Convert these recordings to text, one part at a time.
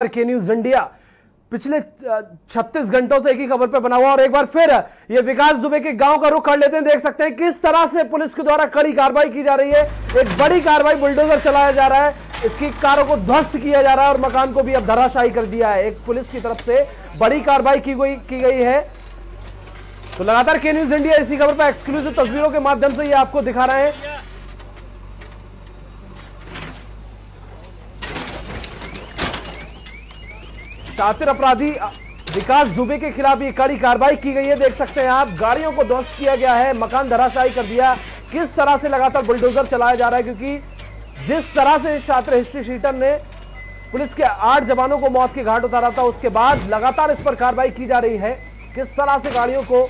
के news India पिछले 36 घंटों से एक ही खबर पे बना हुआ और एक बार फिर ये विकास दुबे के गांव का रुख कर लेते हैं। देख सकते हैं किस तरह से पुलिस के द्वारा कड़ी कार्रवाई की जा रही है। एक बड़ी कार्रवाई, बुलडोजर चलाया जा रहा है, इसकी कारों को ध्वस्त किया जा रहा है और मकान को भी अब धराशायी कर दिया है। एक पुलिस की तरफ से बड़ी कार्रवाई की गई है। तो लगातार के न्यूज इंडिया इसी खबर पर एक्सक्लूसिव तस्वीरों के माध्यम से ये आपको दिखा रहे हैं। शातिर अपराधी विकास दुबे के खिलाफ ये कड़ी कार्रवाई की गई है। देख सकते हैं आप, गाड़ियों को ध्वस्त किया गया है, मकान धराशायी कर दिया। किस तरह से लगातार बुलडोजर चलाया जा रहा है, क्योंकि जिस तरह से छात्र हिस्ट्री शीटर ने पुलिस के 8 जवानों को मौत के घाट उतारा था, उसके बाद लगातार इस पर कार्रवाई की जा रही है। किस तरह से गाड़ियों को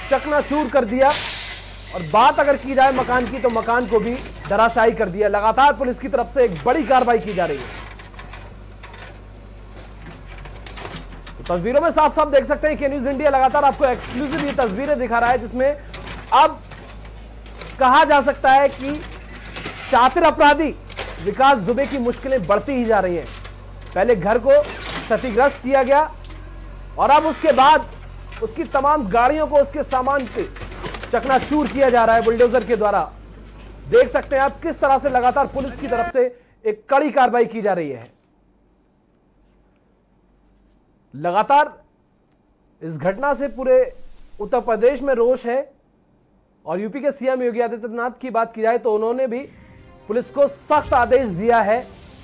चकनाचूर कर दिया और बात अगर की जाए मकान की, तो मकान को भी धराशायी कर दिया। लगातार पुलिस की तरफ से एक बड़ी कार्रवाई की जा रही है। तस्वीरों में साफ साफ देख सकते हैं कि न्यूज इंडिया लगातार आपको एक्सक्लूसिव ये तस्वीरें दिखा रहा है, जिसमें अब कहा जा सकता है कि शातिर अपराधी विकास दुबे की मुश्किलें बढ़ती ही जा रही हैं। पहले घर को क्षतिग्रस्त किया गया और अब उसके बाद उसकी तमाम गाड़ियों को उसके सामान से चकनाचूर किया जा रहा है बुलडोजर के द्वारा। देख सकते हैं आप किस तरह से लगातार पुलिस की तरफ से एक कड़ी कार्रवाई की जा रही है। लगातार इस घटना से पूरे उत्तर प्रदेश में रोष है और यूपी के सीएम योगी आदित्यनाथ की बात की जाए तो उन्होंने भी पुलिस को सख्त आदेश दिया है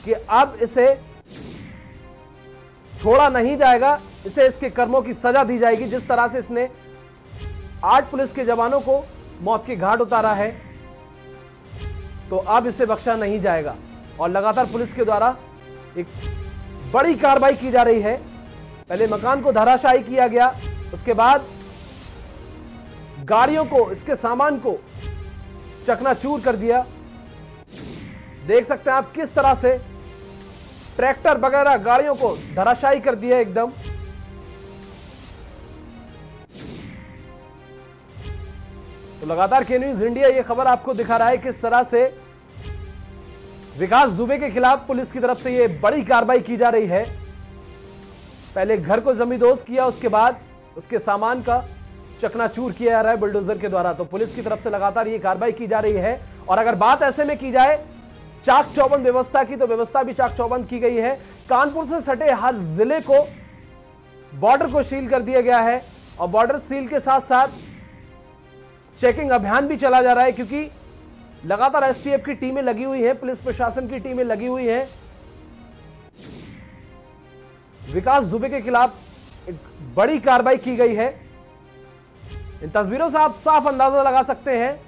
कि अब इसे छोड़ा नहीं जाएगा, इसे इसके कर्मों की सजा दी जाएगी। जिस तरह से इसने 8 पुलिस के जवानों को मौत के घाट उतारा है, तो अब इसे बख्शा नहीं जाएगा और लगातार पुलिस के द्वारा एक बड़ी कार्रवाई की जा रही है। पहले मकान को धराशायी किया गया, उसके बाद गाड़ियों को, इसके सामान को चकनाचूर कर दिया। देख सकते हैं आप किस तरह से ट्रैक्टर वगैरह गाड़ियों को धराशायी कर दिया एकदम। तो लगातार के न्यूज इंडिया ये खबर आपको दिखा रहा है किस तरह से विकास दुबे के खिलाफ पुलिस की तरफ से ये बड़ी कार्रवाई की जा रही है। पहले घर को जमींदोज किया, उसके बाद उसके सामान का चकनाचूर किया जा रहा है बुलडोजर के द्वारा। तो पुलिस की तरफ से लगातार ये कार्रवाई की जा रही है। और अगर बात ऐसे में की जाए चाक चौबंद व्यवस्था की, तो व्यवस्था भी चाक चौबंद की गई है। कानपुर से सटे हर जिले को बॉर्डर को सील कर दिया गया है और बॉर्डर सील के साथ साथ चेकिंग अभियान भी चला जा रहा है, क्योंकि लगातार एसटीएफ की टीमें लगी हुई हैं, पुलिस प्रशासन की टीमें लगी हुई हैं। विकास दुबे के खिलाफ एक बड़ी कार्रवाई की गई है। इन तस्वीरों से आप साफ अंदाजा लगा सकते हैं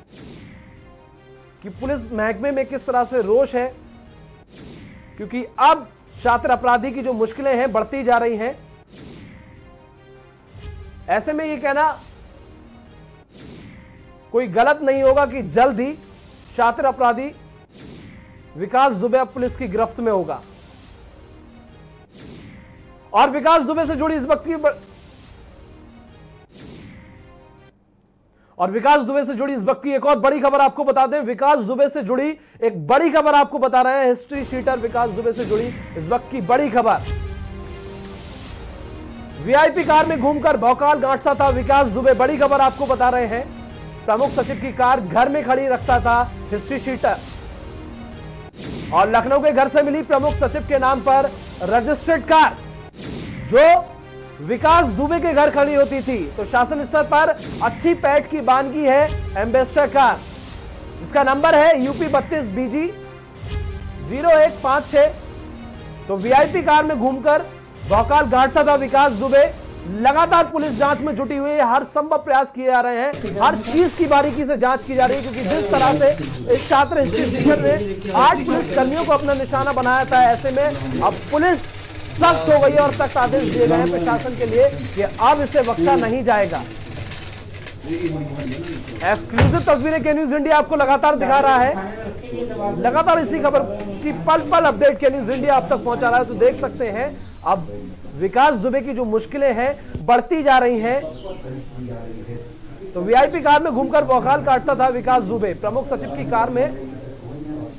कि पुलिस महकमे में किस तरह से रोष है, क्योंकि अब शातिर अपराधी की जो मुश्किलें हैं बढ़ती जा रही हैं। ऐसे में ये कहना कोई गलत नहीं होगा कि जल्द ही शातिर अपराधी विकास दुबे अब पुलिस की गिरफ्त में होगा। और विकास दुबे से जुड़ी इस वक्त की एक और बड़ी खबर आपको बता दें। विकास दुबे से जुड़ी एक बड़ी खबर आपको बता रहे हैं। हिस्ट्री शीटर विकास दुबे से जुड़ी इस वक्त की बड़ी खबर। वीआईपी कार में घूमकर भौकाल गांठता था विकास दुबे, बड़ी खबर आपको बता रहे हैं। प्रमुख सचिव की कार घर में खड़ी रखता था हिस्ट्री शीटर और लखनऊ के घर से मिली प्रमुख सचिव के नाम पर रजिस्टर्ड कार जो विकास दुबे के घर खड़ी होती थी। तो शासन स्तर पर अच्छी पैठ की बानगी है एम्बेसडर कार, जिसका नंबर है UP 32 BG 0156। तो वीआईपी कार में घूमकर भौकाल गांठता था विकास दुबे। लगातार पुलिस जांच में जुटी हुई है, हर संभव प्रयास किए जा रहे हैं, हर चीज की बारीकी से जांच की जा रही है, क्योंकि जिस तरह से इस छात्र हिस्ट्री टीचर ने 8 पुलिस कर्मियों को अपना निशाना बनाया था, ऐसे में अब पुलिस सख्त हो गई है और सख्त आदेश दिए गए हैं प्रशासन के लिए कि अब इसे बख्शा नहीं जाएगा। एक्सक्लूसिव तस्वीरें के न्यूज इंडिया आपको लगातार दिखा रहा है। लगातार इसी खबर की पल पल अपडेट के न्यूज इंडिया आप तक पहुंचा रहा है। तो देख सकते हैं अब विकास दुबे की जो मुश्किलें हैं बढ़ती जा रही हैं। तो वीआईपी कार में घूमकर भौकाल काटता था विकास दुबे, प्रमुख सचिव की कार में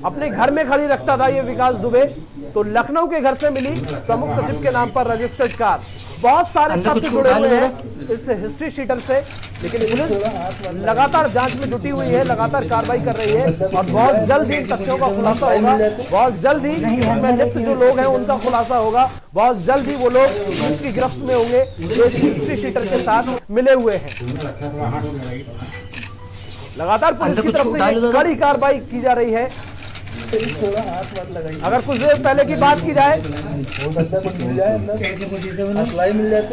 अपने घर में खड़ी रखता था ये विकास दुबे। तो लखनऊ के घर से मिली प्रमुख सचिव के नाम पर रजिस्टर्ड कार। बहुत सारे तथ्य जुड़े हुए हैं इस हिस्ट्री शीटर से, लेकिन पुलिस लगातार जांच में जुटी हुई है, लगातार कार्रवाई कर रही है और बहुत जल्द ही इन तथ्यों का खुलासा होगा। बहुत जल्द ही इसमें लिप्त जो लोग हैं उनका खुलासा होगा। बहुत जल्द ही वो लोग पुलिस की गिरफ्त में होंगे जो इस हिस्ट्री शीटर के साथ मिले हुए हैं। लगातार पुलिस की तरफ से कड़ी कार्रवाई की जा रही है। अगर कुछ देर पहले की बात की जाए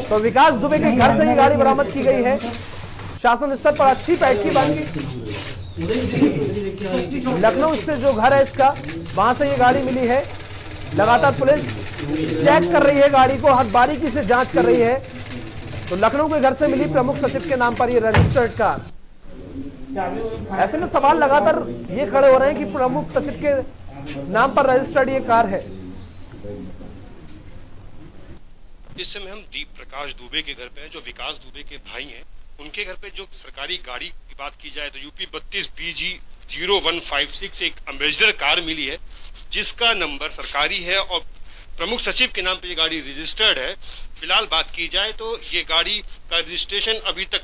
तो विकास दुबे के घर से ये गाड़ी बरामद की गई है। शासन स्तर पर अच्छी पैठ की बात की। लखनऊ स्थित जो घर है इसका, वहां से ये गाड़ी मिली है। लगातार पुलिस चेक कर रही है गाड़ी को, हर बारीकी से जांच कर रही है। तो लखनऊ के घर से मिली प्रमुख सचिव के नाम पर ये रजिस्टर्ड कार। ऐसे में सवाल लगातार ये खड़े हो रहे हैं कि प्रमुख सचिव के नाम पर रजिस्टर्ड ये कार है। इस समय हम दीप प्रकाश दुबे के घर पे हैं, जो विकास दुबे के भाई हैं। उनके घर पे जो सरकारी गाड़ी की बात की जाए तो यूपी 32 BG 0156 एक एम्बेसडर कार मिली है, जिसका नंबर सरकारी है और प्रमुख सचिव के नाम पे ये गाड़ी रजिस्टर्ड है। फिलहाल बात की जाए तो ये गाड़ी का रजिस्ट्रेशन अभी तक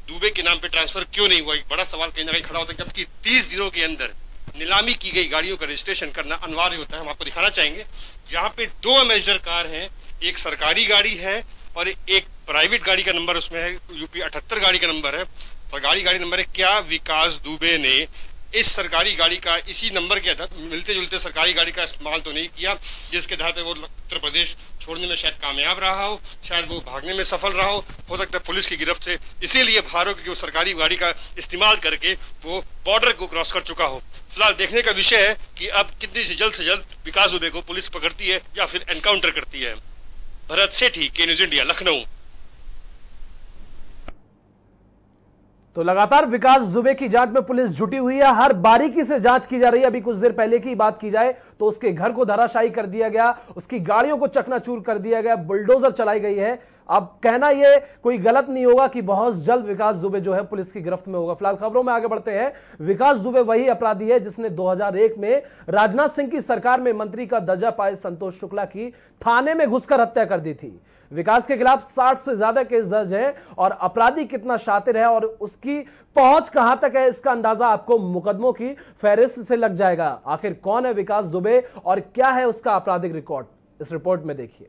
दुबे के नाम पे ट्रांसफर क्यों नहीं हुआ, एक बड़ा सवाल कहीं ना कहीं खड़ा होता है। जबकि 30 दिनों के अंदर नीलामी की गई गाड़ियों का रजिस्ट्रेशन करना अनिवार्य होता है। हम आपको दिखाना चाहेंगे, यहाँ पे 2 एम्बेसडर कार हैं, एक सरकारी गाड़ी है और एक प्राइवेट गाड़ी का नंबर उसमें है, यूपी 78 गाड़ी का नंबर है। सरकारी गाड़ी नंबर है। क्या विकास दुबे ने इस सरकारी गाड़ी का इसी नंबर के आधार मिलते जुलते सरकारी गाड़ी का इस्तेमाल तो नहीं किया, जिसके आधार पे वो उत्तर प्रदेश छोड़ने में शायद कामयाब रहा हो, शायद वो भागने में सफल रहा हो सकता है पुलिस की गिरफ्त से इसीलिए बाहर हो, क्योंकि वो सरकारी गाड़ी का इस्तेमाल करके वो बॉर्डर को क्रॉस कर चुका हो। फिलहाल देखने का विषय है कि अब कितनी से जल्द विकास दुबे को पुलिस पकड़ती है या फिर एनकाउंटर करती है। भरत सेठी, के न्यूज इंडिया, लखनऊ। तो लगातार विकास दुबे की जांच में पुलिस जुटी हुई है, हर बारीकी से जांच की जा रही है। अभी कुछ देर पहले की बात की जाए तो उसके घर को धराशायी कर दिया गया, उसकी गाड़ियों को चकनाचूर कर दिया गया, बुलडोजर चलाई गई है। अब कहना यह कोई गलत नहीं होगा कि बहुत जल्द विकास दुबे जो है पुलिस की गिरफ्त में होगा। फिलहाल खबरों में आगे बढ़ते हैं। विकास दुबे वही अपराधी है जिसने 2001 में राजनाथ सिंह की सरकार में मंत्री का दर्जा पाए संतोष शुक्ला की थाने में घुसकर हत्या कर दी थी। विकास के खिलाफ 60 से ज्यादा केस दर्ज है और अपराधी कितना शातिर है और उसकी पहुंच कहां तक है, इसका अंदाजा आपको मुकदमों की फहरिस्त से लग जाएगा। आखिर कौन है विकास दुबे और क्या है उसका आपराधिक रिकॉर्ड, इस रिपोर्ट में देखिए।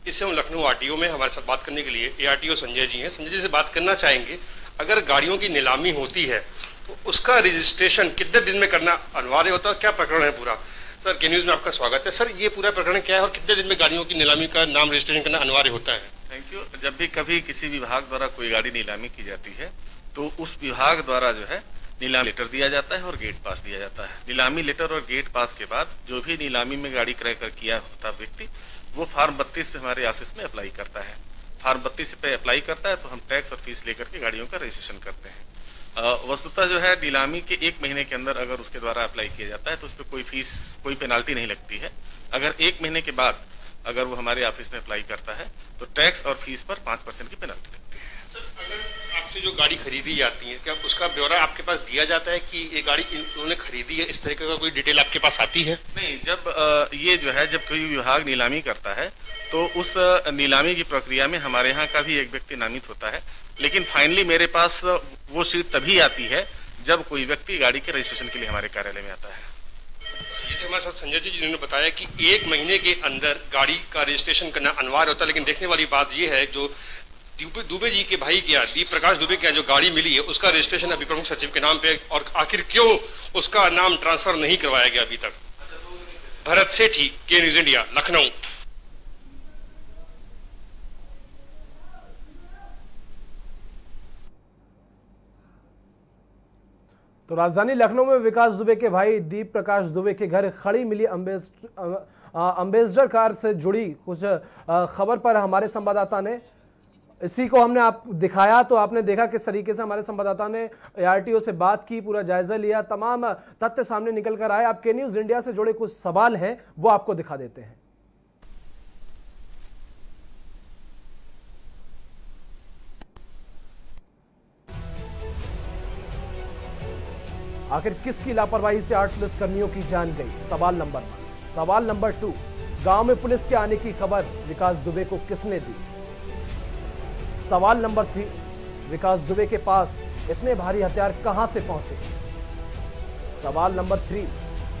इससे हम लखनऊ आरटीओ में हमारे साथ बात करने के लिए एआरटीओ संजय जी हैं। संजय जी से बात करना चाहेंगे, अगर गाड़ियों की नीलामी होती है तो उसका रजिस्ट्रेशन कितने दिन में करना अनिवार्य होता है, क्या प्रकरण है पूरा? सर, के न्यूज़ में आपका स्वागत है। सर, ये पूरा प्रकरण क्या है और कितने दिन में गाड़ियों की नीलामी का नाम रजिस्ट्रेशन करना अनिवार्य होता है? Thank you. जब भी कभी किसी विभाग द्वारा कोई गाड़ी नीलामी की जाती है तो उस विभाग द्वारा जो है नीलामी लेटर दिया जाता है और गेट पास दिया जाता है। नीलामी लेटर और गेट पास के बाद जो भी नीलामी में गाड़ी क्रय कर किया होता व्यक्ति वो फॉर्म 32 पे हमारे ऑफिस में अप्लाई करता है। फॉर्म 32 पे अप्लाई करता है तो हम टैक्स और फीस लेकर के गाड़ियों का रजिस्ट्रेशन करते हैं। वस्तुतः जो है नीलामी के 1 महीने के अंदर अगर उसके द्वारा अप्लाई किया जाता है तो उस पर कोई फीस, कोई पेनाल्टी नहीं लगती है। अगर 1 महीने के बाद अगर वो हमारे ऑफिस में अप्लाई करता है तो टैक्स और फीस पर 5% की पेनाल्टी लगती है। सर, अगर आपसे जो गाड़ी खरीदी जाती है, क्या उसका ब्यौरा आपके पास दिया जाता है कि ये गाड़ी उन्होंने खरीदी है, इस तरीके का कोई डिटेल आपके पास आती है? नहीं, जब कोई विभाग नीलामी करता है तो उस नीलामी की प्रक्रिया में हमारे यहाँ का भी एक व्यक्ति नामित होता है, लेकिन फाइनली मेरे पास वो सीट तभी आती है जब कोई व्यक्ति गाड़ी के रजिस्ट्रेशन के लिए हमारे कार्यालय में आता है। ये थे हमारे साथ संजय जी जिन्होंने बताया कि 1 महीने के अंदर गाड़ी का रजिस्ट्रेशन करना अनिवार्य होता है। लेकिन देखने वाली बात ये है, जो दुबे जी के भाई के यहाँ, दीप प्रकाश दुबे के यहाँ जो गाड़ी मिली है उसका रजिस्ट्रेशन अभी प्रमुख सचिव के नाम पे, और आखिर क्यों उसका नाम ट्रांसफर नहीं करवाया गया अभी तक? भरत सेठी, के न्यूज इंडिया, लखनऊ। तो राजधानी लखनऊ में विकास दुबे के भाई दीप प्रकाश दुबे के घर खड़ी मिली एम्बेसडर कार से जुड़ी कुछ खबर पर हमारे संवाददाता ने, इसी को हमने आप दिखाया तो आपने देखा किस तरीके से हमारे संवाददाता ने एआरटीओ से बात की, पूरा जायजा लिया, तमाम तथ्य सामने निकल कर आए। आप के न्यूज इंडिया से जुड़े कुछ सवाल हैं वो आपको दिखा देते हैं। आखिर किसकी लापरवाही से 8 पुलिसकर्मियों की जान गई? सवाल नंबर 1। सवाल नंबर 2, गांव में पुलिस के आने की खबर विकास दुबे को किसने दी? सवाल नंबर 3, विकास दुबे के पास इतने भारी हथियार कहां से पहुंचे? सवाल नंबर 3,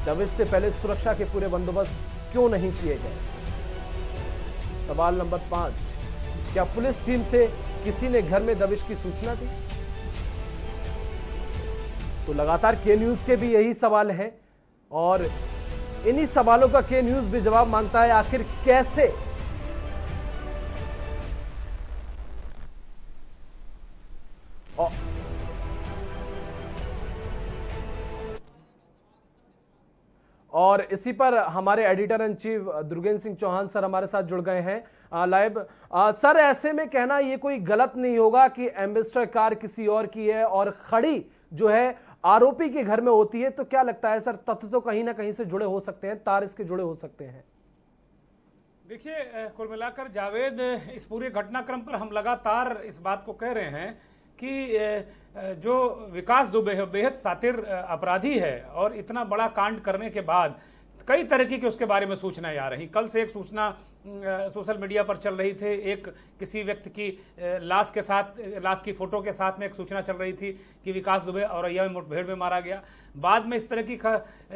दबिश से पहले सुरक्षा के पूरे बंदोबस्त क्यों नहीं किए गए? सवाल नंबर 5, क्या पुलिस टीम से किसी ने घर में दबिश की सूचना दी? तो लगातार के न्यूज के भी यही सवाल हैं और इन्हीं सवालों का के न्यूज भी जवाब मांगता है। आखिर कैसे और इसी पर हमारे editor in chief Durgendra Singh Chauhan sir हमारे साथ जुड़ गए हैं लाइव। सर, ऐसे में कहना ये कोई गलत नहीं होगा कि एम्बेसडर कार किसी और की है और खड़ी जो है आरोपी के घर में होती है, तो क्या लगता है सर, तथ्य तो कहीं ना कहीं से जुड़े हो सकते हैं, तार इसके जुड़े हो सकते हैं? देखिए, कुल मिलाकर जावेद, इस पूरे घटनाक्रम पर हम लगातार इस बात को कह रहे हैं कि जो विकास दुबे है बेहद शातिर अपराधी है और इतना बड़ा कांड करने के बाद कई तरीके की उसके बारे में सूचनाएं आ रही। कल से एक सूचना सोशल मीडिया पर चल रही थी, एक किसी व्यक्ति की लाश के साथ, लाश की फोटो के साथ में एक सूचना चल रही थी कि विकास दुबे औरैया में मुठभेड़ में मारा गया। बाद में इस तरह की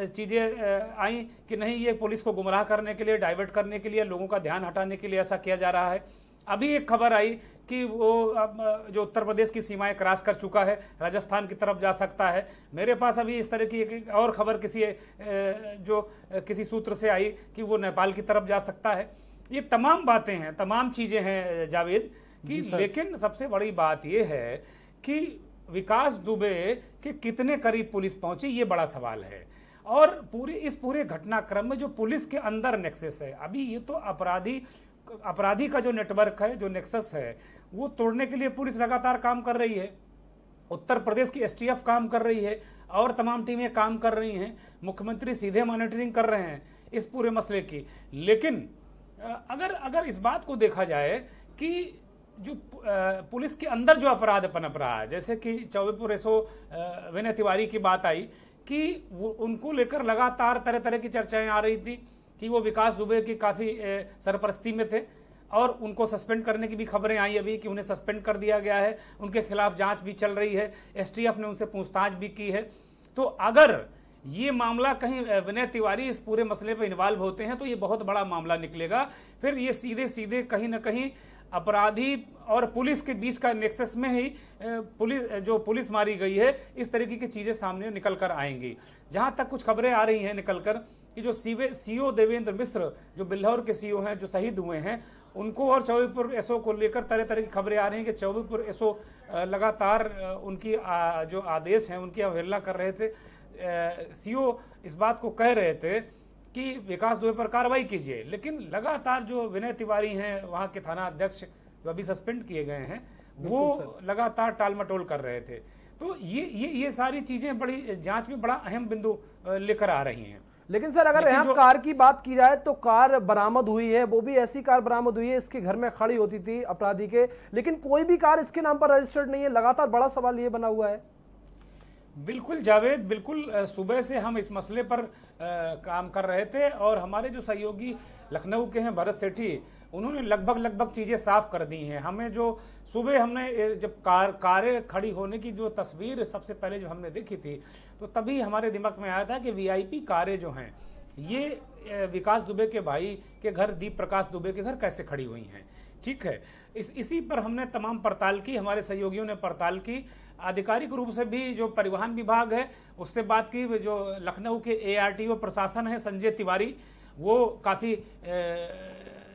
चीज़ें आई कि नहीं, ये पुलिस को गुमराह करने के लिए, डाइवर्ट करने के लिए, लोगों का ध्यान हटाने के लिए ऐसा किया जा रहा है। अभी एक खबर आई कि वो जो उत्तर प्रदेश की सीमाएं क्रॉस कर चुका है, राजस्थान की तरफ जा सकता है। मेरे पास अभी इस तरह की एक और खबर किसी सूत्र से आई कि वो नेपाल की तरफ जा सकता है। ये तमाम बातें हैं, तमाम चीजें हैं जावेद कि, लेकिन सबसे बड़ी बात ये है कि विकास दुबे के कितने करीब पुलिस पहुंची, ये बड़ा सवाल है। और इस पूरे घटनाक्रम में जो पुलिस के अंदर नेक्सस है, अभी ये तो अपराधी का जो नेटवर्क है, जो नेक्सस है, वो तोड़ने के लिए पुलिस लगातार काम कर रही है। उत्तर प्रदेश की एसटीएफ काम कर रही है और तमाम टीमें काम कर रही हैं। मुख्यमंत्री सीधे मॉनिटरिंग कर रहे हैं इस पूरे मसले की। लेकिन अगर इस बात को देखा जाए कि जो पुलिस के अंदर जो अपराध पनप रहा है, जैसे कि चौबेपुर एसओ विनय तिवारी की बात आई कि उनको लेकर लगातार तरह तरह की चर्चाएं आ रही थी कि वो विकास दुबे की काफ़ी सरपरस्ती में थे और उनको सस्पेंड करने की भी खबरें आई अभी कि उन्हें सस्पेंड कर दिया गया है, उनके खिलाफ जांच भी चल रही है, एसटीएफ ने उनसे पूछताछ भी की है। तो अगर ये मामला कहीं विनय तिवारी इस पूरे मसले पर इन्वॉल्व होते हैं तो ये बहुत बड़ा मामला निकलेगा। फिर ये सीधे सीधे कहीं ना कहीं अपराधी और पुलिस के बीच का नेक्सस में ही पुलिस मारी गई है, इस तरीके की चीज़ें सामने निकल कर आएंगी। जहाँ तक कुछ खबरें आ रही हैं निकलकर कि जो सीओ देवेंद्र मिश्र, जो बिल्हौर के सीओ हैं, जो शहीद हुए हैं, उनको और चौबेपुर एसओ को लेकर तरह तरह की खबरें आ रही हैं कि चौबेपुर एसओ लगातार उनकी जो आदेश हैं उनकी अवहेलना कर रहे थे। सीओ इस बात को कह रहे थे कि विकास दुबे पर कार्रवाई कीजिए, लेकिन लगातार जो विनय तिवारी हैं, वहाँ के थाना अध्यक्ष जो अभी सस्पेंड किए गए हैं, वो लगातार टालमटोल कर रहे थे। तो ये सारी चीजें बड़ी जांच में बड़ा अहम बिंदु लेकर आ रही हैं। लेकिन सर, अगर यहाँ कार की बात की जाए तो कार बरामद हुई है, वो भी ऐसी कार बरामद हुई है इसके घर में खड़ी होती थी अपराधी के, लेकिन कोई भी कार इसके नाम पर रजिस्टर्ड नहीं है। लगातार बड़ा सवाल ये बना हुआ है। बिल्कुल जावेद, बिल्कुल सुबह से हम इस मसले पर काम कर रहे थे और हमारे जो सहयोगी लखनऊ के हैं भरत सेठी, उन्होंने लगभग चीज़ें साफ कर दी हैं। हमें जो सुबह हमने जब कारें खड़ी होने की जो तस्वीर सबसे पहले जब हमने देखी थी तो तभी हमारे दिमाग में आया था कि वीआईपी कारें जो हैं ये विकास दुबे के भाई के घर, दीप प्रकाश दुबे के घर कैसे खड़ी हुई हैं। ठीक है, इसी पर हमने तमाम पड़ताल की, हमारे सहयोगियों ने पड़ताल की। आधिकारिक रूप से भी जो परिवहन विभाग है उससे बात की। जो लखनऊ के एआरटीओ प्रशासन है संजय तिवारी, वो काफ़ी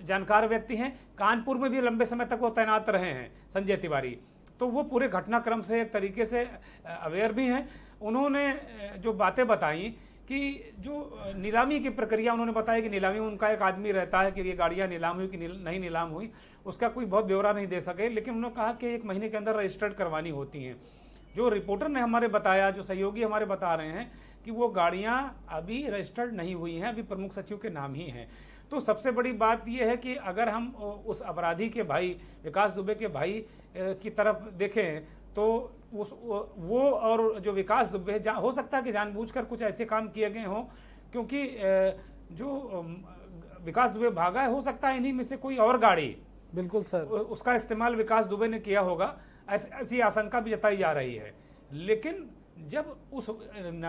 जानकार व्यक्ति हैं। कानपुर में भी लंबे समय तक वो तैनात रहे हैं संजय तिवारी, तो वो पूरे घटनाक्रम से एक तरीके से अवेयर भी हैं। उन्होंने जो बातें बताई कि जो नीलामी की प्रक्रिया, उन्होंने बताया कि नीलामी में उनका एक आदमी रहता है कि ये गाड़ियाँ नीलाम हुई कि नहीं नीलाम हुई, उसका कोई बहुत ब्यौरा नहीं दे सके, लेकिन उन्होंने कहा कि 1 महीने के अंदर रजिस्टर्ड करवानी होती हैं। जो रिपोर्टर ने हमारे बताया, जो सहयोगी हमारे बता रहे हैं कि वो गाड़ियाँ अभी रजिस्टर्ड नहीं हुई हैं, अभी प्रमुख सचिव के नाम ही हैं। तो सबसे बड़ी बात यह है कि अगर हम उस अपराधी के भाई, विकास दुबे के भाई की तरफ देखें तो वो और जो विकास दुबे हो सकता है कि जानबूझकर कुछ ऐसे काम किए गए हों, क्योंकि जो विकास दुबे भागा है, हो सकता है इन्हीं में से कोई और गाड़ी, बिल्कुल सर, उसका इस्तेमाल विकास दुबे ने किया होगा, ऐसी आशंका भी जताई जा रही है। लेकिन जब उस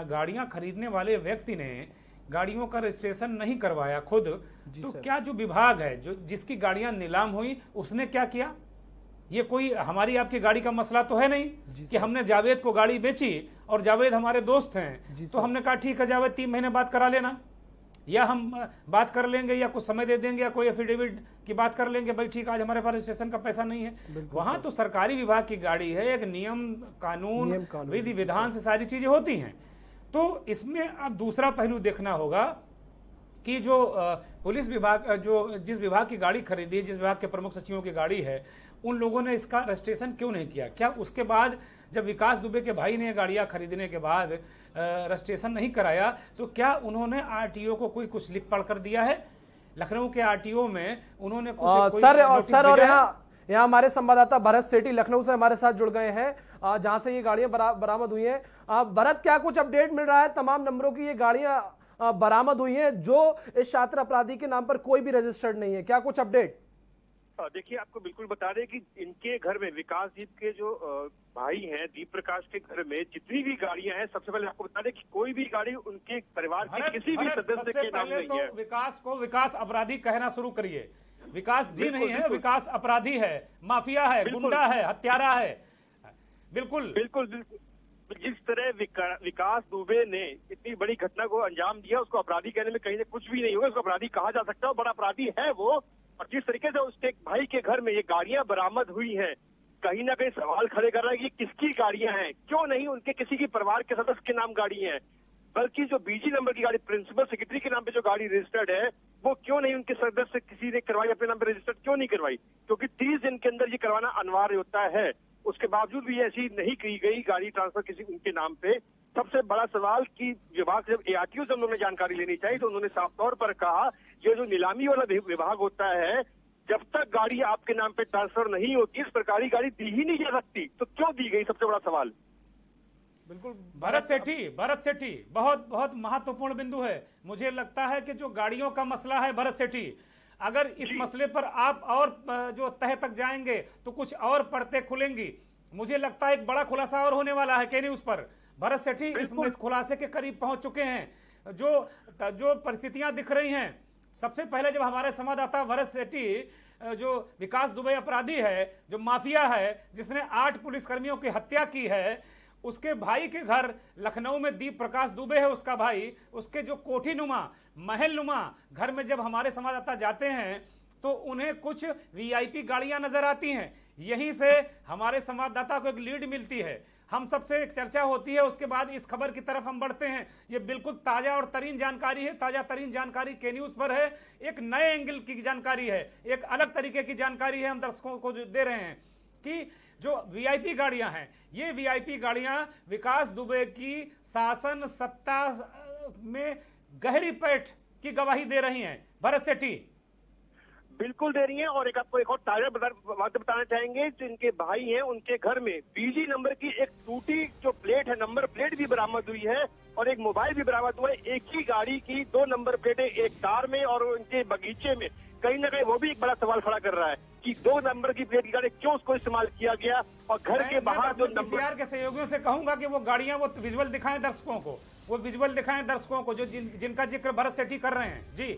गाड़ियां खरीदने वाले व्यक्ति ने गाड़ियों का रजिस्ट्रेशन नहीं करवाया खुद, तो क्या जो विभाग है, जो जिसकी गाड़ियां नीलाम हुई, उसने क्या किया? ये कोई हमारी आपकी गाड़ी का मसला तो है नहीं कि हमने जावेद को गाड़ी बेची और जावेद हमारे दोस्त हैं, तो हमने कहा ठीक है जावेद 3 महीने बाद करा लेना, या हम बात कर लेंगे या कुछ समय दे देंगे या कोई एफिडेविट की बात कर लेंगे, भाई ठीक आज हमारे पास रजिस्ट्रेशन का पैसा नहीं है। वहां तो सरकारी विभाग की गाड़ी है, एक नियम कानून विधि विधान से सारी चीजें होती हैं। तो इसमें अब दूसरा पहलू देखना होगा कि जो पुलिस विभाग, जो जिस विभाग की गाड़ी खरीदी, जिस विभाग के प्रमुख सचिवों की गाड़ी है, उन लोगों ने इसका रजिस्ट्रेशन क्यों नहीं किया? क्या उसके बाद जब विकास दुबे के भाई ने गाड़ियां खरीदने के बाद रजिस्ट्रेशन नहीं कराया, तो क्या उन्होंने आरटीओ को कुछ लिख पढ़ कर दिया है? लखनऊ के आरटीओ में उन्होंने कुछ सर और यहाँ हमारे संवाददाता भरत सेठी लखनऊ से हमारे साथ जुड़ गए हैं, जहां से ये गाड़ियां बरामद हुई हैं। भरत, क्या कुछ अपडेट मिल रहा है? तमाम नंबरों की ये गाड़ियां बरामद हुई हैं जो इस छात्र अपराधी के नाम पर कोई भी रजिस्टर्ड नहीं है, क्या कुछ अपडेट? देखिए, आपको बिल्कुल बता दें कि इनके घर में, विकास दीप के जो भाई हैं, दीप प्रकाश के घर में जितनी भी गाड़ियां हैं, सबसे पहले आपको बता दें कि कोई भी गाड़ी उनके परिवार के किसी भी सदस्य के नाम नहीं है। विकास को विकास अपराधी कहना शुरू करिए। विकास जी नहीं है, विकास अपराधी है, माफिया है, गुंडा है, हत्यारा है। बिल्कुल बिल्कुल बिल्कुल। जिस तरह विकास दुबे ने इतनी बड़ी घटना को अंजाम दिया, उसको अपराधी कहने में कहीं कुछ भी नहीं होगा, उसको अपराधी कहा जा सकता है, बड़ा अपराधी है वो। और जिस तरीके से उसके भाई के घर में ये गाड़ियां बरामद हुई हैं, कहीं ना कहीं सवाल खड़े कर रहा है कि किसकी गाड़ियां हैं, क्यों नहीं उनके किसी की परिवार के सदस्य के नाम गाड़ी है, बल्कि जो बीजी नंबर की गाड़ी प्रिंसिपल सेक्रेटरी के नाम पे जो गाड़ी रजिस्टर्ड है, वो क्यों नहीं उनके सदस्य किसी ने करवाई, अपने नाम पे रजिस्टर्ड क्यों नहीं करवाई? क्योंकि 30 दिन के अंदर ये करवाना अनिवार्य होता है, उसके बावजूद भी ऐसी नहीं की गई गाड़ी ट्रांसफर किसी उनके नाम पे। सबसे बड़ा सवाल कि विभाग से जब एआरटीओ से उन्होंने जानकारी लेनी चाहिए, तो उन्होंने साफ तौर पर कहा ये जो नीलामी वाला विभाग होता है, जब तक गाड़ी आपके नाम पे ट्रांसफर नहीं होती, इस प्रकार की गाड़ी दी ही नहीं जा सकती, तो क्यों दी गई? सबसे बड़ा सवाल। बिल्कुल भरत सेठी बहुत बहुत महत्वपूर्ण बिंदु है। मुझे लगता है कि जो गाड़ियों का मसला है भरत सेठी, अगर इस मसले पर आप और जो तह तक जाएंगे तो कुछ और परतें खुलेंगी। मुझे लगता है एक बड़ा खुलासा और होने वाला है केनी उस पर। भरत सेठी इस खुलासे के करीब पहुंच चुके हैं। जो परिस्थितियां दिख रही हैं, सबसे पहले जब हमारे संवाददाता भरत सेठी, जो विकास दुबे अपराधी है, जो माफिया है, जिसने 8 पुलिसकर्मियों की हत्या की है, उसके भाई के घर लखनऊ में दीप प्रकाश दुबे है उसका भाई, उसके जो कोठी नुमा, महल नुमा घर में जब हमारे संवाददाता जाते हैं तो उन्हें कुछ वीआईपी गाड़ियां नजर आती हैं। यहीं से हमारे संवाददाता को एक लीड मिलती है, हम सबसे एक चर्चा होती है, उसके बाद इस खबर की तरफ हम बढ़ते हैं। ये बिल्कुल ताजा और तरीन जानकारी है, ताजा तरीन जानकारी के न्यूज पर है, एक नए एंगल की जानकारी है, एक अलग तरीके की जानकारी है हम दर्शकों को दे रहे हैं कि जो वीआईपी गाड़ियां हैं, ये वीआईपी गाड़ियां विकास दुबे की शासन सत्ता में गहरी पैठ की गवाही दे रही हैं। भरत सेठी बिल्कुल दे रही हैं। और आपको एक और ताजा बात बताना चाहेंगे, जो इनके भाई हैं उनके घर में बीजी नंबर की एक टूटी जो प्लेट है, नंबर प्लेट भी बरामद हुई है और एक मोबाइल भी बरामद हुआ है। एक ही गाड़ी की 2 नंबर प्लेटें एक कार में और उनके बगीचे में, कहीं ना कहीं वो भी एक बड़ा सवाल खड़ा कर रहा है कि 2 नंबर की प्लेट की गाड़ी क्यों उसको इस्तेमाल किया गया। और घर के बाहर जो नंबर के सहयोगियों से कहूंगा कि वो गाड़ियां वो विजुअल दिखाएं दर्शकों को, वो विजुअल दिखाएं दर्शकों को जो जिनका जिक्र भरत सेठी कर रहे हैं। जी,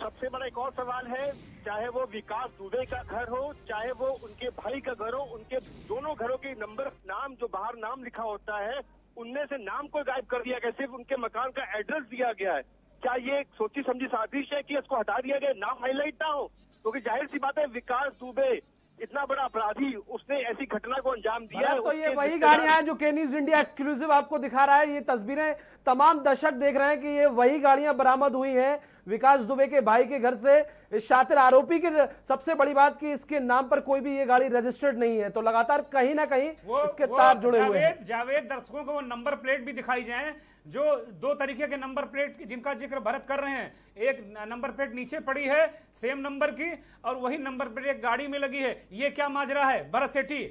सबसे बड़ा एक और सवाल है, चाहे वो विकास दुबे का घर हो, चाहे वो उनके भाई का घर हो, उनके दोनों घरों के नंबर, नाम जो बाहर नाम लिखा होता है, उनमें से नाम को गायब कर दिया गया, सिर्फ उनके मकान का एड्रेस दिया गया है। क्या ये सोची समझी साजिश है कि इसको हटा दिया गया, नाम हाईलाइट ना हो? क्योंकि जाहिर सी बात है, विकास दुबे इतना बड़ा अपराधी, उसने ऐसी घटना को अंजाम दिया है। तो ये वही गाड़ियां हैं जो के न्यूज इंडिया एक्सक्लूसिव आपको दिखा रहा है। ये तस्वीरें तमाम दर्शक देख रहे हैं कि ये वही गाड़ियां बरामद हुई हैं विकास दुबे के भाई के घर से। इस शातिर आरोपी की सबसे बड़ी बात कि इसके नाम पर कोई भी ये गाड़ी रजिस्टर्ड नहीं है, तो लगातार कहीं ना कहीं इसके तार जुड़े हुए हैं। जावेद दर्शकों को वो नंबर प्लेट भी दिखाई जाए, जो 2 तरीके के नंबर प्लेट जिनका जिक्र भरत कर रहे हैं। एक नंबर प्लेट नीचे पड़ी है सेम नंबर की, और वही नंबर प्लेट एक गाड़ी में लगी है। ये क्या माजरा है भरत सेठी?